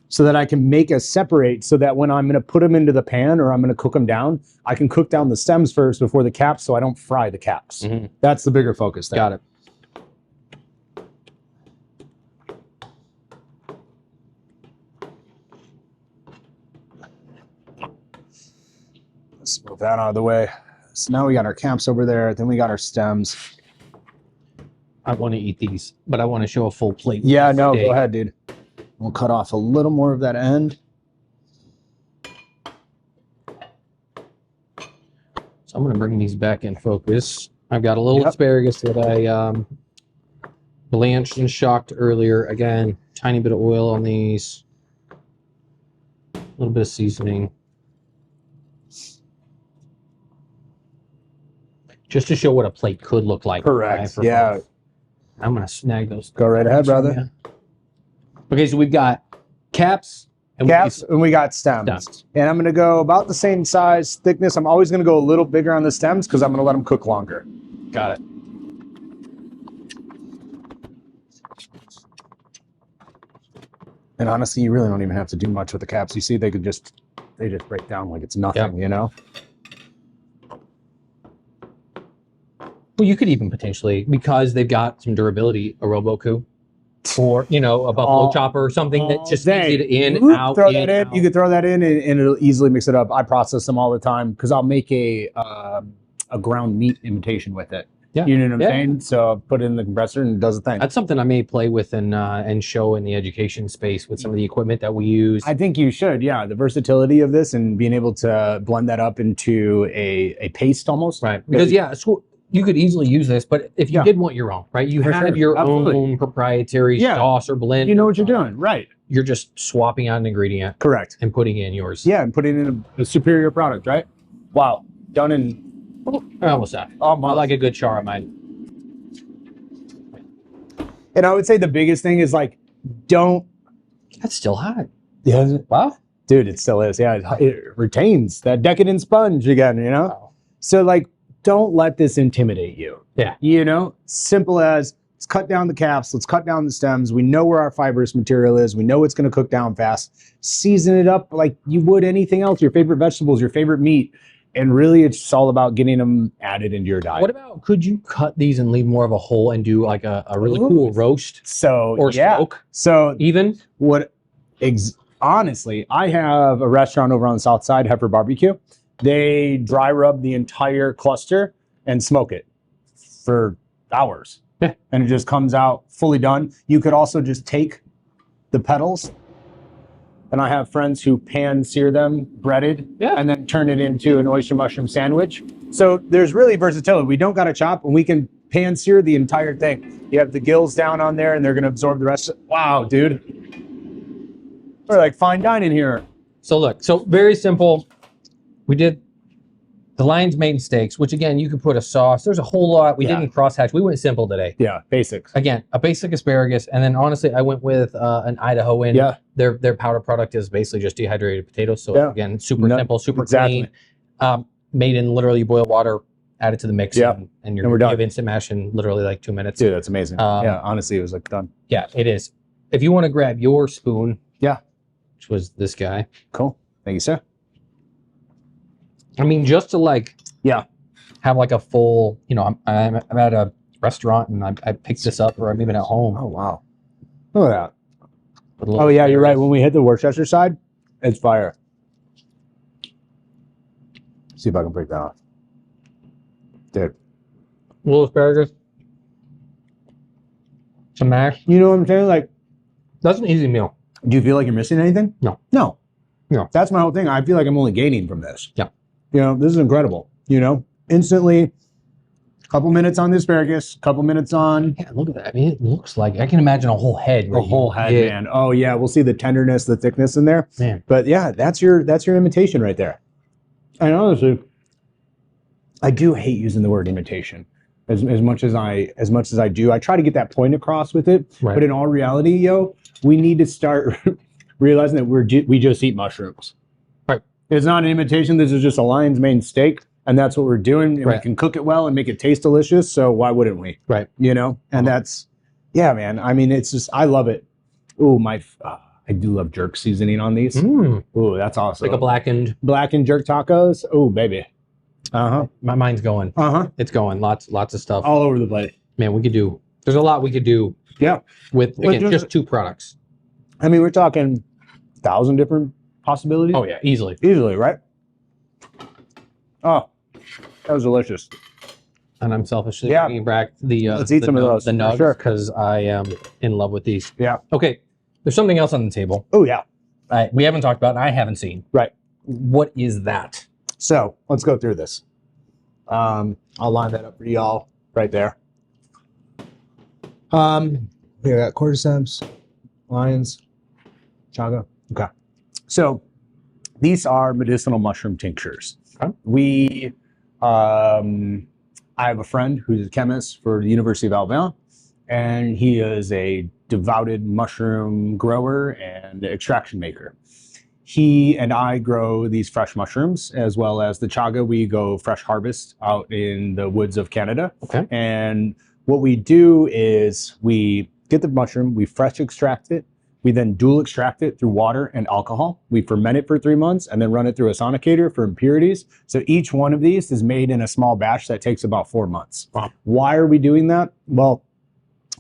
so that I can make a separate, so that when I'm going to put them into the pan or I'm going to cook them down, I can cook down the stems first before the caps, so I don't fry the caps. That's the bigger focus there. Got it. that out of the way. So now we got our caps over there. Then we got our stems. I want to eat these, but I want to show a full plate. Yeah, no, go ahead, dude. We'll cut off a little more of that end. So I'm going to bring these back in focus. I've got a little asparagus that I blanched and shocked earlier. Again, tiny bit of oil on these. A little bit of seasoning. Just to show what a plate could look like. Correct. Yeah. Both. I'm going to snag those. Go right ahead, brother. Okay, so we've got caps. And we got stems. And I'm going to go about the same size, thickness. I'm always going to go a little bigger on the stems because I'm going to let them cook longer. Got it. And honestly, you really don't even have to do much with the caps. You see, they just break down like it's nothing, you know? Well, you could even potentially, because they've got some durability, a Roboku, or a buffalo chopper or something that just needs it in, out. You could throw that in and it'll easily mix it up. I process them all the time because I'll make a ground meat imitation with it. Yeah. You know what I'm saying? So I put it in the compressor and it does the thing. That's something I may play with and show in the education space with some of the equipment that we use. I think you should, yeah. The versatility of this and being able to blend that up into a paste almost. Right. Because, you could easily use this, but if you did want your own, right? You have your own proprietary sauce or blend. You know what you're doing, right? You're just swapping out an ingredient. Correct. And putting in yours. Yeah, and putting in a superior product, right? Wow. Done in... almost that. I like a good char of mine. And I would say the biggest thing is like, don't... That's still hot. Yeah. Wow. Dude, it still is. Yeah, it retains that decadent sponge again, you know? Wow. So like, don't let this intimidate you. Yeah. You know, simple as let's cut down the caps, let's cut down the stems. We know where our fibrous material is. We know it's going to cook down fast. Season it up like you would anything else, your favorite vegetables, your favorite meat. And really, it's just all about getting them added into your diet. What about, could you cut these and leave more of a hole and do like a really cool roast? Or smoke? So even? Honestly, I have a restaurant over on the south side, Heifer Barbecue. They dry rub the entire cluster and smoke it for hours. Yeah. And it just comes out fully done. You could also just take the petals, and I have friends who pan sear them, breaded, and then turn it into an oyster mushroom sandwich. So there's really versatility. We don't got to chop, and we can pan sear the entire thing. You have the gills down on there, and they're going to absorb the rest. Wow, dude. We're like fine dining here. So look, very simple. We did the lion's mane steaks, which again, you could put a sauce. There's a whole lot. We didn't crosshatch. We went simple today. Yeah, basics. Again, a basic asparagus. And then honestly, I went with an Idahoan. Yeah. Their powder product is basically just dehydrated potatoes. So again, super simple, super clean. Made in literally boiled water, added to the mix. And we're done. You have instant mash in literally like 2 minutes. Dude, that's amazing. Yeah, honestly, it was like done. Yeah, it is. If you want to grab your spoon. Yeah. Which was this guy. Cool. Thank you, sir. I mean, just to have like a full, I'm at a restaurant and I picked this up, or I'm even at home. Oh, wow. Look at that. Oh, yeah, you're right. When we hit the Worcester side, it's fire. See if I can break that off. Dude. A little asparagus. Some mash. You know what I'm saying? Like, that's an easy meal. Do you feel like you're missing anything? No. No. That's my whole thing. I feel like I'm only gaining from this. Yeah. This is incredible. Instantly, a couple minutes on the asparagus, couple minutes on. Yeah, look at that. I mean, it looks like, I can imagine a whole head. A whole head, man. Oh, yeah. We'll see the tenderness, the thickness in there. Man. But yeah, that's your imitation right there. And honestly, I do hate using the word imitation as much as I do. I try to get that point across with it. Right. But in all reality, we need to start realizing that we just eat mushrooms. Right. It's not an imitation. This is just a lion's mane steak, and that's what we're doing. And we can cook it well and make it taste delicious. So why wouldn't we? Right. And that's, yeah, man. I mean, it's just, I love it. Ooh, I do love jerk seasoning on these. Ooh, that's awesome. Like a blackened jerk tacos. Oh, baby. My mind's going. It's going. Lots of stuff. All over the place. Man, there's a lot we could do. Yeah. With, again, just 2 products. I mean, we're talking 1,000 different possibilities. Oh, yeah. Easily. Easily, right? Oh, that was delicious. And I'm selfishly Yeah. bringing back the Let's eat some of those, the for Nuggs sure. because I am in love with these. Yeah. Okay, there's something else on the table Oh, yeah. we haven't talked about and I haven't seen. Right. What is that? So let's go through this. I'll line that up for y'all right there. We got cordyceps, lions, chaga. Okay. So these are medicinal mushroom tinctures. Okay. I have a friend who's a chemist for the University of Alabama, and he is a devoted mushroom grower and extraction maker. He and I grow these fresh mushrooms, as well as the chaga. We go fresh harvest out in the woods of Canada. Okay. And what we do is we get the mushroom, we fresh extract it, we then dual extract it through water and alcohol. We ferment it for 3 months and then run it through a sonicator for impurities. So each one of these is made in a small batch that takes about 4 months. Wow. Why are we doing that? Well,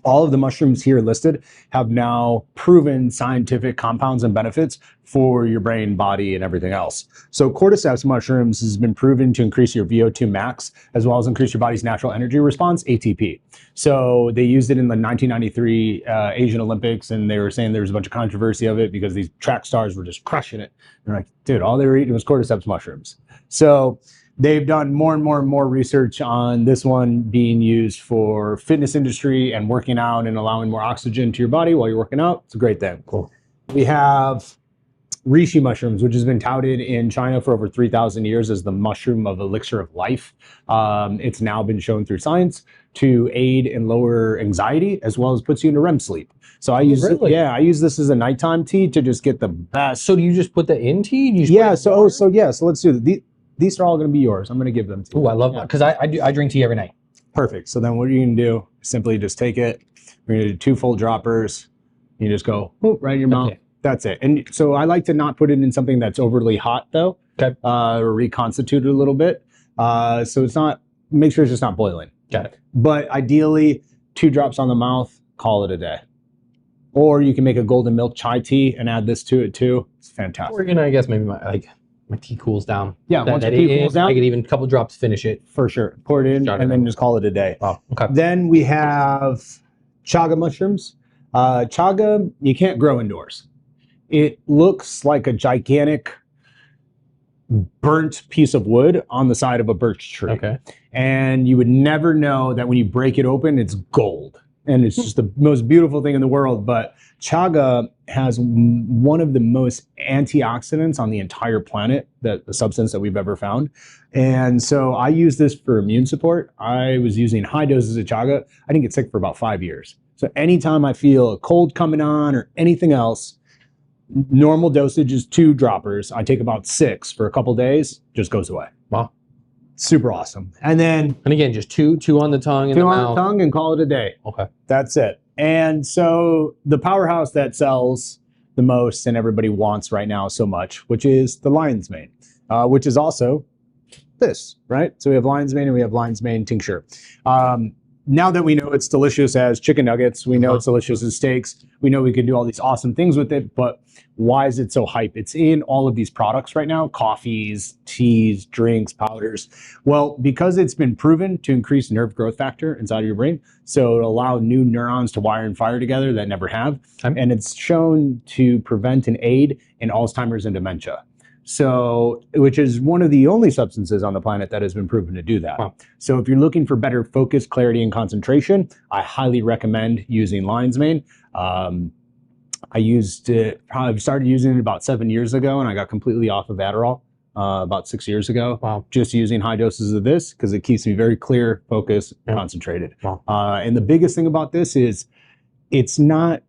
all of the mushrooms here listed have now proven scientific compounds and benefits for your brain, body, and everything else. So cordyceps mushrooms has been proven to increase your VO2 max, as well as increase your body's natural energy response, ATP. So they used it in the 1993 Asian Olympics, and they were saying there was a bunch of controversy of it because these track stars were just crushing it. They're like, dude, all they were eating was cordyceps mushrooms. So they've done more and more and more research on this one being used for fitness industry and working out and allowing more oxygen to your body while you're working out. It's a great thing. Cool. We have reishi mushrooms, which has been touted in China for over 3,000 years as the mushroom of elixir of life. It's now been shown through science to aid and lower anxiety, as well as puts you into REM sleep. So I use I use this as a nighttime tea to just get the best. So do you just put that in tea? You just So let's do it. These are all going to be yours. I'm going to give them to you. Oh, I love that because I drink tea every night. Perfect. So then what you're going to do is simply just take it. We're going to do 2 full droppers. You just go right in your mouth. Okay. That's it. And so I like to not put it in something that's overly hot though. Okay. Or reconstitute it a little bit. So it's not, make sure it's just not boiling. Got it. But ideally 2 drops on the mouth, call it a day. Or you can make a golden milk chai tea and add this to it too. It's fantastic. Or I guess maybe my tea cools down. Yeah, once the tea cools down, I could even a couple drops finish it. For sure. Pour it in and then just call it a day. Oh, okay. Then we have chaga mushrooms. Chaga, you can't grow indoors. It looks like a gigantic burnt piece of wood on the side of a birch tree. Okay. And you would never know that when you break it open, it's gold. And it's just the most beautiful thing in the world. But chaga has one of the most antioxidants on the entire planet, the substance that we've ever found. And so I use this for immune support. I was using high doses of chaga. I didn't get sick for about 5 years. So anytime I feel a cold coming on or anything else, normal dosage is 2 droppers. I take about 6 for a couple days, just goes away. Wow. Super awesome. And again, just two on the tongue and 2 the on mouth. the tongue and call it a day. Okay. That's it. And so the powerhouse that sells the most and everybody wants right now so much, which is the lion's mane, which is also this, right? So we have lion's mane and we have lion's mane tincture. Now that we know it's delicious as chicken nuggets, we know it's delicious as steaks, we know we can do all these awesome things with it, but why is it so hype? It's in all of these products right now, coffees, teas, drinks, powders. Well, because it's been proven to increase nerve growth factor inside of your brain, so it'll allow new neurons to wire and fire together that never have, and it's shown to prevent and aid in Alzheimer's and dementia. So, which is one of the only substances on the planet that has been proven to do that. Wow. So if you're looking for better focus, clarity, and concentration, I highly recommend using lion's mane. I used it, probably started using it about 7 years ago, and I got completely off of Adderall about 6 years ago. Wow. Just using high doses of this because it keeps me very clear, focused, concentrated. Wow. And the biggest thing about this is it's not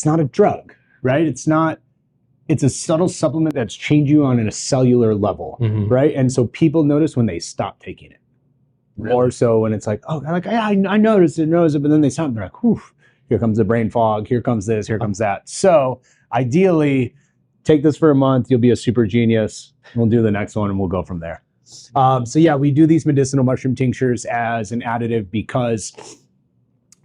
a drug, right? It's a subtle supplement that's changed you on a cellular level, right? And so people notice when they stop taking it. Really? More so when it's like, oh, I noticed it, but then they stop and they're like, whew, here comes the brain fog, here comes this, here comes that. So ideally, take this for a month, you'll be a super genius. We'll do the next one and we'll go from there. So yeah, we do these medicinal mushroom tinctures as an additive because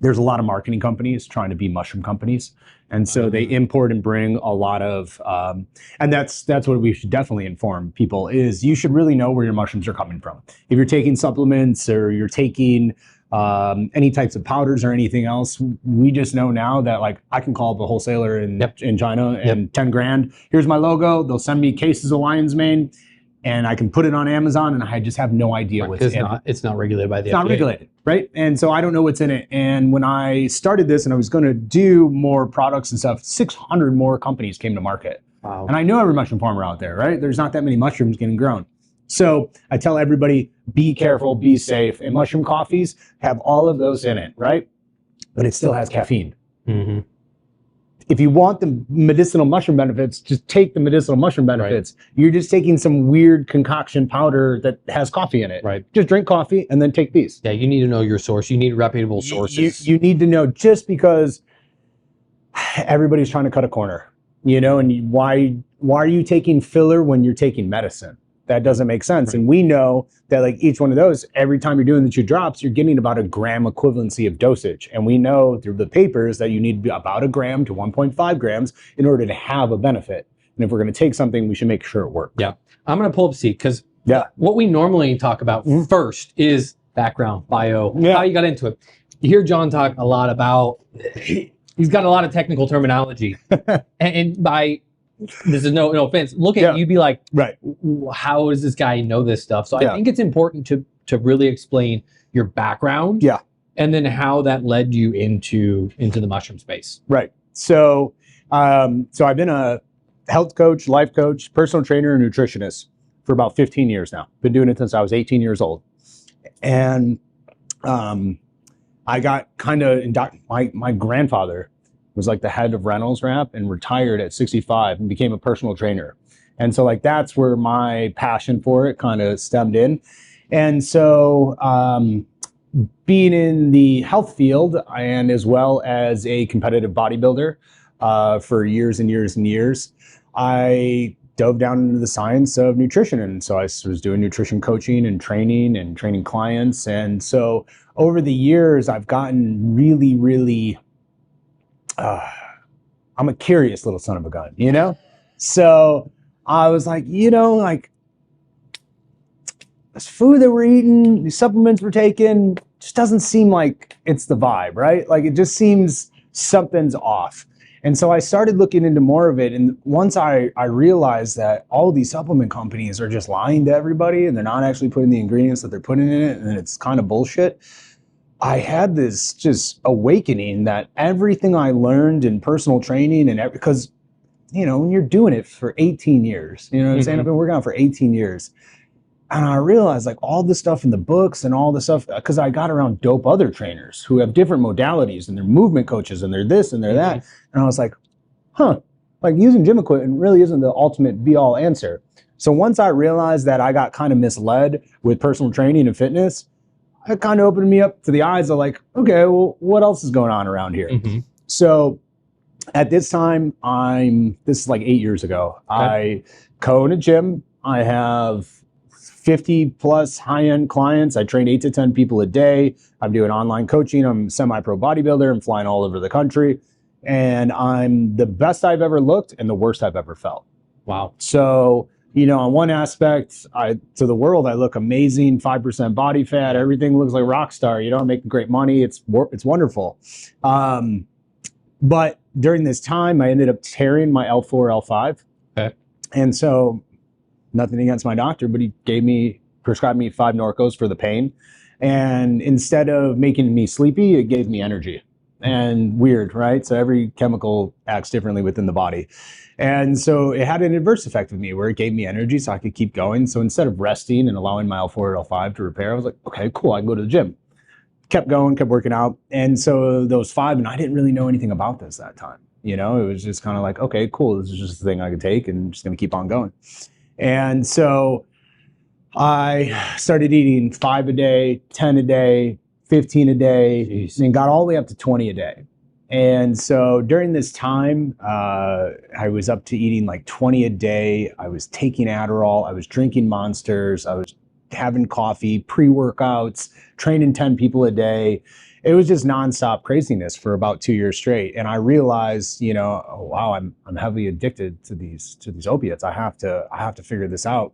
there's a lot of marketing companies trying to be mushroom companies. And so they import and bring a lot of, and that's what we should definitely inform people is you should really know where your mushrooms are coming from. If you're taking supplements or you're taking any types of powders or anything else, we just know now that like I can call up a wholesaler in China and 10 grand, here's my logo. They'll send me cases of lion's mane and I can put it on Amazon and I just have no idea what's in it. It's not regulated by the FDA. It's not regulated, right? And so I don't know what's in it. And when I started this and I was going to do more products and stuff, 600 more companies came to market. Wow. And I know every mushroom farmer out there, right? There's not that many mushrooms getting grown. So I tell everybody, be careful, be safe. And mushroom coffees have all of those in it, right? But it still has caffeine. Mm-hmm. If you want the medicinal mushroom benefits, just take the medicinal mushroom benefits. Right. You're just taking some weird concoction powder that has coffee in it. Right. Just drink coffee and then take these. Yeah, you need to know your source. You need reputable sources. You need to know, just because everybody's trying to cut a corner, you know, and why are you taking filler when you're taking medicine? That doesn't make sense. Right. And we know that like each one of those, every time you're doing the 2 drops, you're getting about a gram equivalency of dosage. And we know through the papers that you need about a gram to 1.5 grams in order to have a benefit. And if we're going to take something, we should make sure it works. Yeah. I'm going to pull up a seat because what we normally talk about first is background, bio, how you got into it. You hear John talk a lot about, he's got a lot of technical terminology. and by, this is no offense, look at you'd be like, right, how does this guy know this stuff? So I think it's important to really explain your background, and then how that led you into the mushroom space. Right. So I've been a health coach, life coach, personal trainer, and nutritionist for about 15 years now. Been doing it since I was 18 years old, and I got kind of my grandfather was like the head of Reynolds Wrap and retired at 65 and became a personal trainer. And so like, that's where my passion for it kind of stemmed in. And so being in the health field and as well as a competitive bodybuilder for years and years and years, I dove down into the science of nutrition. And so I was doing nutrition coaching and training clients. And so over the years, I've gotten really, really, I'm a curious little son of a gun, you know? So I was like, you know, like this food that we're eating, these supplements we're taking, just doesn't seem like it's the vibe, right? Like it just seems something's off. And so I started looking into more of it. And once I realized that all these supplement companies are just lying to everybody and they're not actually putting the ingredients that they're putting in it, and it's kind of bullshit, I had this just awakening that everything I learned in personal training and because, you know, when you're doing it for 18 years, you know what I'm saying? I've been working on it for 18 years. And I realized like all the stuff in the books and all the stuff, because I got around dope other trainers who have different modalities and they're movement coaches and they're this and they're that. And I was like, like using gym equipment really isn't the ultimate be all answer. So once I realized that I got kind of misled with personal training and fitness, it kind of opened me up to the eyes of like, okay, well, what else is going on around here? So at this time, this is like 8 years ago, I co-own a gym. I have 50 plus high-end clients. I train 8 to 10 people a day. I'm doing online coaching. I'm a semi-pro bodybuilder. I'm flying all over the country. And I'm the best I've ever looked and the worst I've ever felt. Wow. So, you know, on one aspect, to the world, I look amazing, 5% body fat, everything looks like rock star, you know, I'm making great money, it's wonderful. But during this time, I ended up tearing my L4, L5. Okay. And so, nothing against my doctor, but he prescribed me 5 Norcos for the pain. And instead of making me sleepy, it gave me energy. And weird, right? So every chemical acts differently within the body. And so it had an adverse effect with me where it gave me energy so I could keep going. So instead of resting and allowing my L4 or L5 to repair, I was like, okay, cool, I can go to the gym. Kept going, kept working out. And so those 5, and I didn't really know anything about this that time. You know, it was just kind of like, okay, cool, this is just a thing I could take and just gonna keep on going. And so I started eating 5 a day, 10 a day, 15 a day, and got all the way up to 20 a day. And so during this time, I was up to eating like 20 a day. I was taking Adderall. I was drinking Monsters. I was having coffee, pre-workouts, training 10 people a day. It was just nonstop craziness for about 2 years straight. And I realized, you know, oh, wow, I'm heavily addicted to these opiates. I have to figure this out.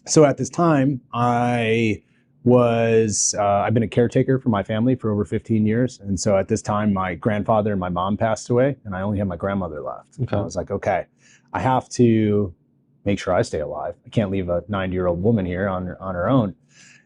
So at this time, I've been a caretaker for my family for over 15 years. And so at this time, my grandfather and my mom passed away, and I only have my grandmother left. Okay. I was like, okay, I have to make sure I stay alive. I can't leave a 90-year-old woman here on her own.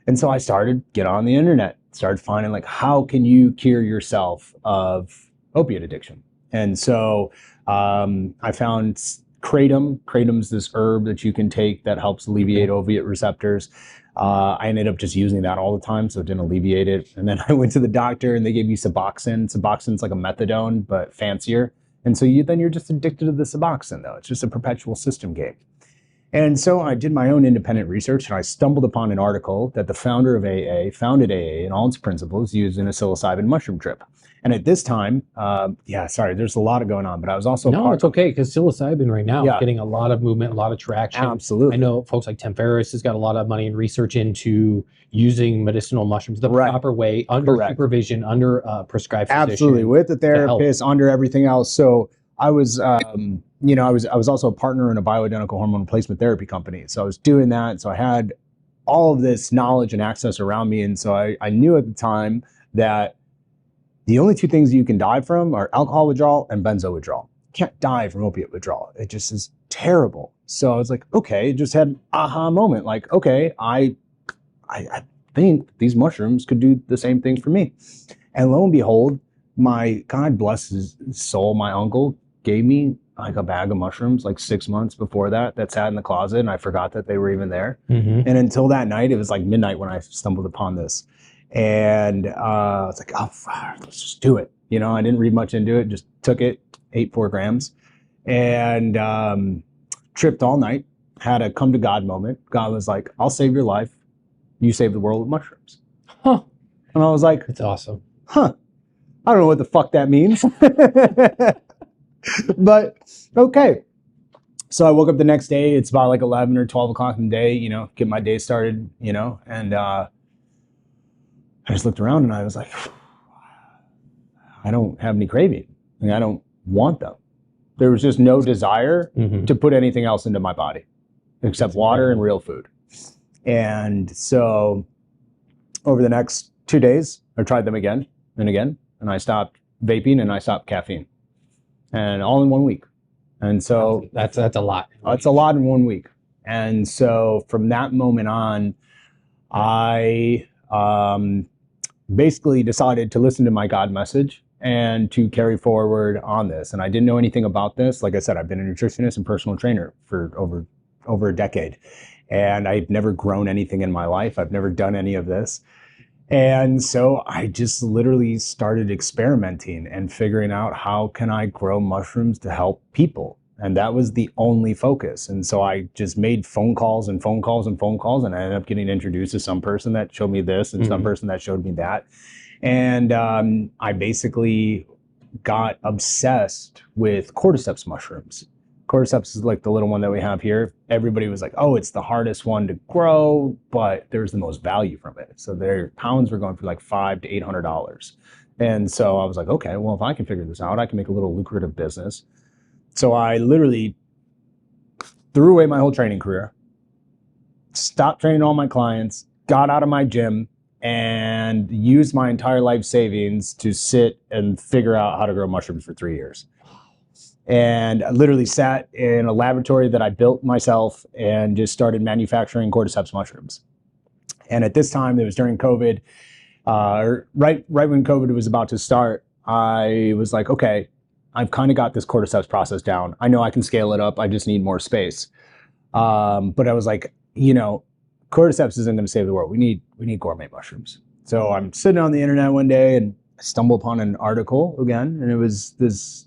And so I started getting on the internet, started finding like, how can you cure yourself of opiate addiction? And so I found kratom. Kratom's this herb that you can take that helps alleviate opiate receptors. I ended up just using that all the time, so it didn't alleviate it. And then I went to the doctor and they gave me Suboxone. Suboxone's like a methadone, but fancier. And so you're just addicted to the Suboxone, though. It's just a perpetual system game. And so I did my own independent research, and I stumbled upon an article that the founder of AA founded AA and all its principles using a psilocybin mushroom trip. And at this time, there's a lot going on, but I was also it's okay, because psilocybin right now is getting a lot of movement, a lot of traction. Absolutely. I know folks like Tim Ferriss has got a lot of money and research into using medicinal mushrooms the proper way, under supervision, under prescribed physician. Absolutely, with the therapist, under everything else. So I was, I was also a partner in a bioidentical hormone replacement therapy company. So I was doing that. So I had all of this knowledge and access around me. And so I knew at the time that the only two things you can die from are alcohol withdrawal and benzo withdrawal. You can't die from opiate withdrawal. It just is terrible. So I was like, okay, just had an aha moment. Like, okay, I think these mushrooms could do the same thing for me. And lo and behold, my, God bless his soul, my uncle gave me like a bag of mushrooms like 6 months before that sat in the closet, and I forgot that they were even there. Mm-hmm. And until that night, it was like midnight when I stumbled upon this. And I was like, oh, let's just do it. You know, I didn't read much into it, just took it, ate 4 grams, and tripped all night, had a come to God moment. God was like, I'll save your life. You save the world with mushrooms. Huh. And I was like, that's awesome. Huh. I don't know what the fuck that means. But okay. So I woke up the next day. It's about like 11 or 12 o'clock in the day, you know, get my day started, you know, and I just looked around and I was like, I don't have any craving. I mean, I don't want them. There was just no desire to put anything else into my body except water and real food. And so over the next 2 days, I tried them again and again, and I stopped vaping and I stopped caffeine, and all in 1 week. And so that's a lot. That's a lot in 1 week. And so from that moment on, I basically decided to listen to my God message and to carry forward on this. And I didn't know anything about this. Like I said, I've been a nutritionist and personal trainer for over a decade. And I've never grown anything in my life. I've never done any of this. And so I just literally started experimenting and figuring out how can I grow mushrooms to help people. And that was the only focus. And so I just made phone calls and phone calls and phone calls. And I ended up getting introduced to some person that showed me this and some person that showed me that. And I basically got obsessed with cordyceps mushrooms. Cordyceps is like the little one that we have here. Everybody was like, oh, it's the hardest one to grow, but there's the most value from it. So their pounds were going for like $500 to $800. And so I was like, okay, well, if I can figure this out, I can make a little lucrative business. So I literally threw away my whole training career, stopped training all my clients, got out of my gym, and used my entire life savings to sit and figure out how to grow mushrooms for 3 years. And I literally sat in a laboratory that I built myself and just started manufacturing cordyceps mushrooms. And at this time, it was during COVID, right when COVID was about to start, I was like, okay, I've kind of got this cordyceps process down. I know I can scale it up. I just need more space. But I was like, you know, cordyceps isn't going to save the world. We need gourmet mushrooms. So I'm sitting on the internet one day and I stumble upon an article again, and it was this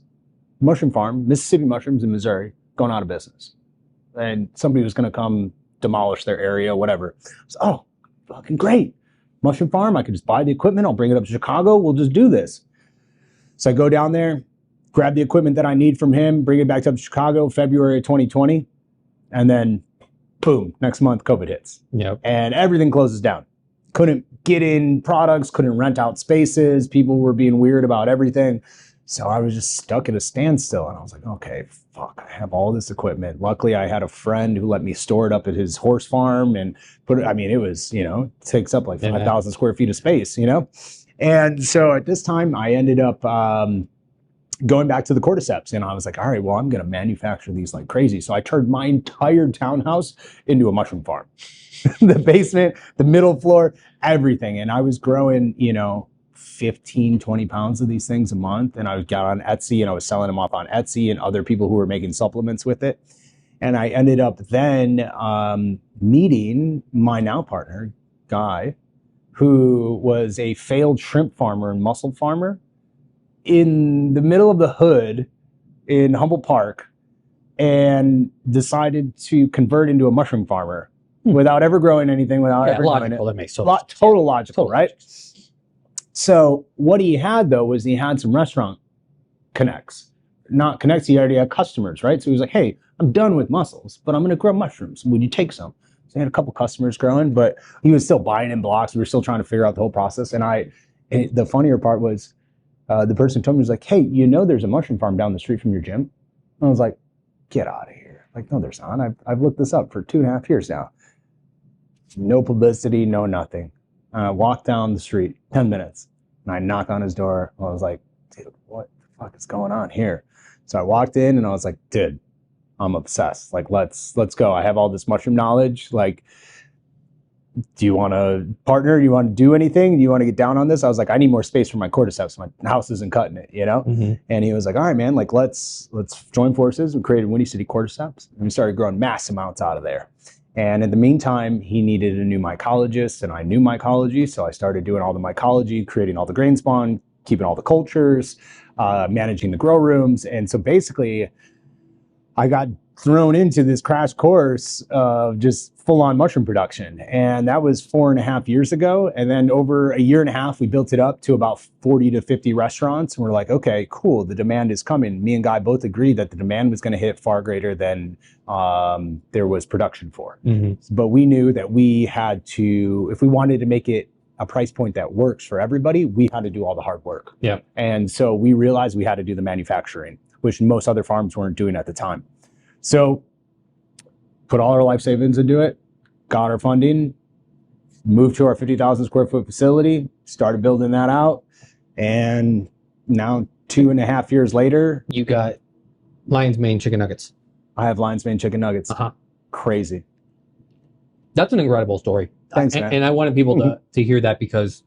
mushroom farm, Mississippi Mushrooms in Missouri, going out of business. And somebody was going to come demolish their area, whatever. So, oh, fucking great. Mushroom farm, I could just buy the equipment. I'll bring it up to Chicago. We'll just do this. So I go down there, grab the equipment that I need from him, bring it back up to Chicago, February 2020. And then boom, next month COVID hits. Yep. And everything closes down. Couldn't get in products, couldn't rent out spaces. People were being weird about everything. So I was just stuck at a standstill. And I was like, okay, fuck, I have all this equipment. Luckily, I had a friend who let me store it up at his horse farm and put it, I mean, it was, you know, it takes up like 5,000 square feet of space, you know? And so at this time, I ended up going back to the cordyceps. And I was like, all right, well, I'm going to manufacture these like crazy. So I turned my entire townhouse into a mushroom farm. The basement, the middle floor, everything. And I was growing, you know, 15, 20 pounds of these things a month. And I got on Etsy and I was selling them off on Etsy and other people who were making supplements with it. And I ended up then meeting my now partner, Guy, who was a failed shrimp farmer and mussel farmer in the middle of the hood in Humboldt Park, and decided to convert into a mushroom farmer without ever growing anything, without ever logical. doing it. That makes so much sense. Total logical, Total right? logical. So what he had though was he had some restaurant connects. Not connects, he already had customers, right? So he was like, hey, I'm done with mussels, but I'm gonna grow mushrooms. Would you take some? So he had a couple customers growing, but he was still buying in blocks. We were still trying to figure out the whole process. And the funnier part was the person told me, was like, hey, you know there's a mushroom farm down the street from your gym? And I was like, get out of here. Like, no, there's not. I've looked this up for 2.5 years now. No publicity, no nothing. I walked down the street, 10 minutes, and I knock on his door. I was like, dude, what the fuck is going on here? So I walked in and I was like, dude, I'm obsessed. Like, let's go. I have all this mushroom knowledge. Like, do you want to partner? Do you want to do anything? Do you want to get down on this? I was like, I need more space for my cordyceps. My house isn't cutting it, you know? Mm-hmm. And he was like, all right, man, like let's join forces. We created Windy City Cordyceps and we started growing mass amounts out of there. And in the meantime, he needed a new mycologist and I knew mycology. So I started doing all the mycology, creating all the grain spawn, keeping all the cultures, managing the grow rooms. And so basically I got thrown into this crash course of just full-on mushroom production. And that was 4.5 years ago. And then over 1.5 years, we built it up to about 40 to 50 restaurants. And we're like, okay, cool. The demand is coming. Me and Guy both agreed that the demand was going to hit far greater than there was production for. Mm-hmm. But we knew that we had to, if we wanted to make it a price point that works for everybody, we had to do all the hard work. Yeah. And so we realized we had to do the manufacturing, which most other farms weren't doing at the time. So put all our life savings into it, got our funding, moved to our 50,000 square foot facility, started building that out. And now 2.5 years later, you got Lion's Mane chicken nuggets. I have Lion's Mane chicken nuggets. Uh-huh. Crazy. That's an incredible story. Thanks, man. And I wanted people to hear that because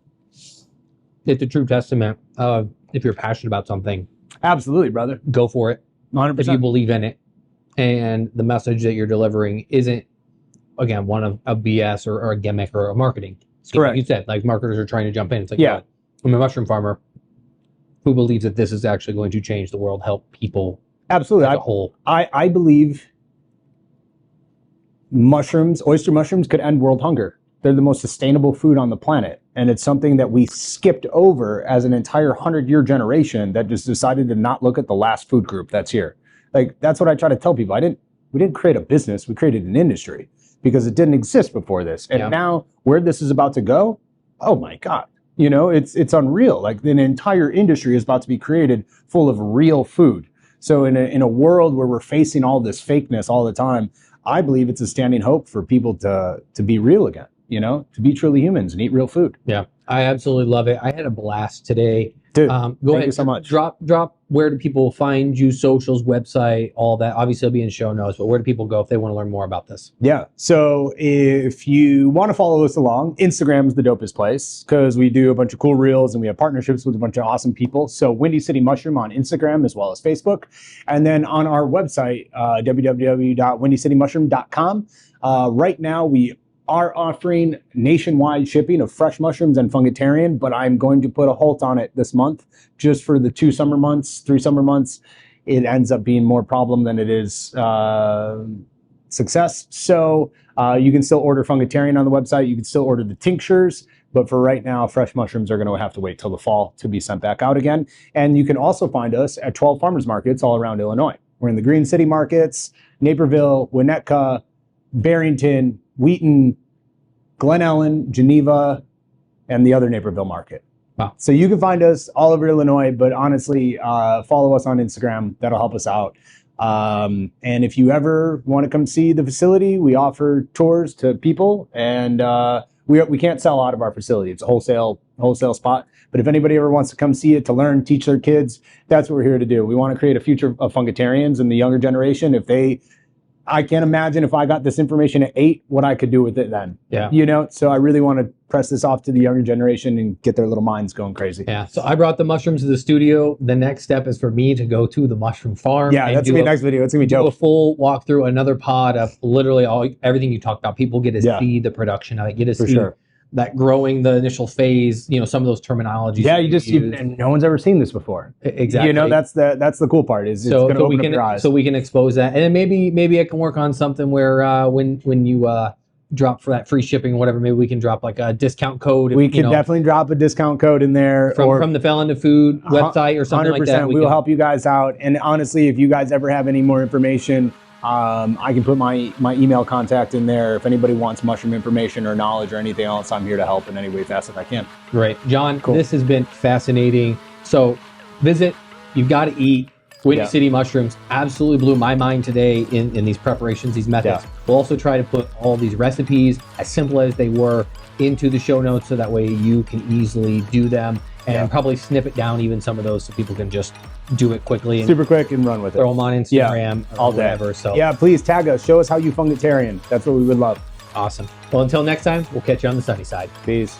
it's a true testament of if you're passionate about something. Absolutely, brother. Go for it. 100%. If you believe in it. And the message that you're delivering isn't, again, one of a BS or a gimmick or a marketing scheme. Correct. Like you said, like marketers are trying to jump in. It's like, yeah, I'm a mushroom farmer who believes that this is actually going to change the world, help people. Absolutely. As a whole. I believe mushrooms, oyster mushrooms, could end world hunger. They're the most sustainable food on the planet. And it's something that we skipped over as an entire 100-year generation that just decided to not look at the last food group that's here. Like, that's what I try to tell people. We didn't create a business, we created an industry because it didn't exist before this. And now where this is about to go, oh my God, you know, it's unreal. Like an entire industry is about to be created full of real food. So in a world where we're facing all this fakeness all the time, I believe it's a standing hope for people to be real again, you know, to be truly humans and eat real food. Yeah, I absolutely love it. I had a blast today. Dude, go thank ahead. you so much. Drop. Where do people find you? Socials, website, all that. Obviously, it'll be in show notes. But where do people go if they want to learn more about this? Yeah. So if you want to follow us along, Instagram is the dopest place because we do a bunch of cool reels and we have partnerships with a bunch of awesome people. So Windy City Mushroom on Instagram as well as Facebook, and then on our website www.windycitymushroom.com. Right now we are offering nationwide shipping of fresh mushrooms and Fungitarian, but I'm going to put a halt on it this month just for the 3 summer months. It ends up being more problem than it is success. So you can still order Fungitarian on the website. You can still order the tinctures, but for right now, fresh mushrooms are going to have to wait till the fall to be sent back out again. And you can also find us at 12 farmers markets all around Illinois. We're in the Green City markets, Naperville, Winnetka, Barrington, Wheaton, Glen Ellen, Geneva, and the other Naperville market. Wow. So you can find us all over Illinois, but honestly, follow us on Instagram. That'll help us out. And if you ever want to come see the facility, we offer tours to people, and we can't sell out of our facility. It's a wholesale spot. But if anybody ever wants to come see it to learn, teach their kids, that's what we're here to do. We want to create a future of Fungitarians and the younger generation. I can't imagine if I got this information at 8, what I could do with it then. Yeah. You know, so I really want to press this off to the younger generation and get their little minds going crazy. Yeah. So I brought the mushrooms to the studio. The next step is for me to go to the mushroom farm. Yeah, that's gonna be the next video. It's gonna be do dope. a full walkthrough, another pod of literally everything you talked about. People get to see the production of it, get to see that growing, the initial phase, you know, some of those terminologies. Yeah, and no one's ever seen this before. Exactly. You know, that's the cool part is it's going to open up your eyes. So we can expose that, and then maybe I can work on something where when you drop for that free shipping or whatever, maybe we can drop like a discount code. We can definitely drop a discount code in there from the Fell Into Food website or something like that. We will help you guys out. And honestly, if you guys ever have any more information, I can put my email contact in there. If anybody wants mushroom information or knowledge or anything else, I'm here to help in any way fast if I can. Great. John, This has been fascinating. So visit, you've got to eat. Windy City Mushrooms absolutely blew my mind today in these preparations, these methods. We'll also try to put all these recipes, as simple as they were, into the show notes so that way you can easily do them and probably snip it down even some of those so people can just do it quickly. And super quick and run with it. Throw them on Instagram or whatever. So yeah, please tag us. Show us how you Fungitarian. That's what we would love. Awesome. Well, until next time, we'll catch you on the sunny side. Peace.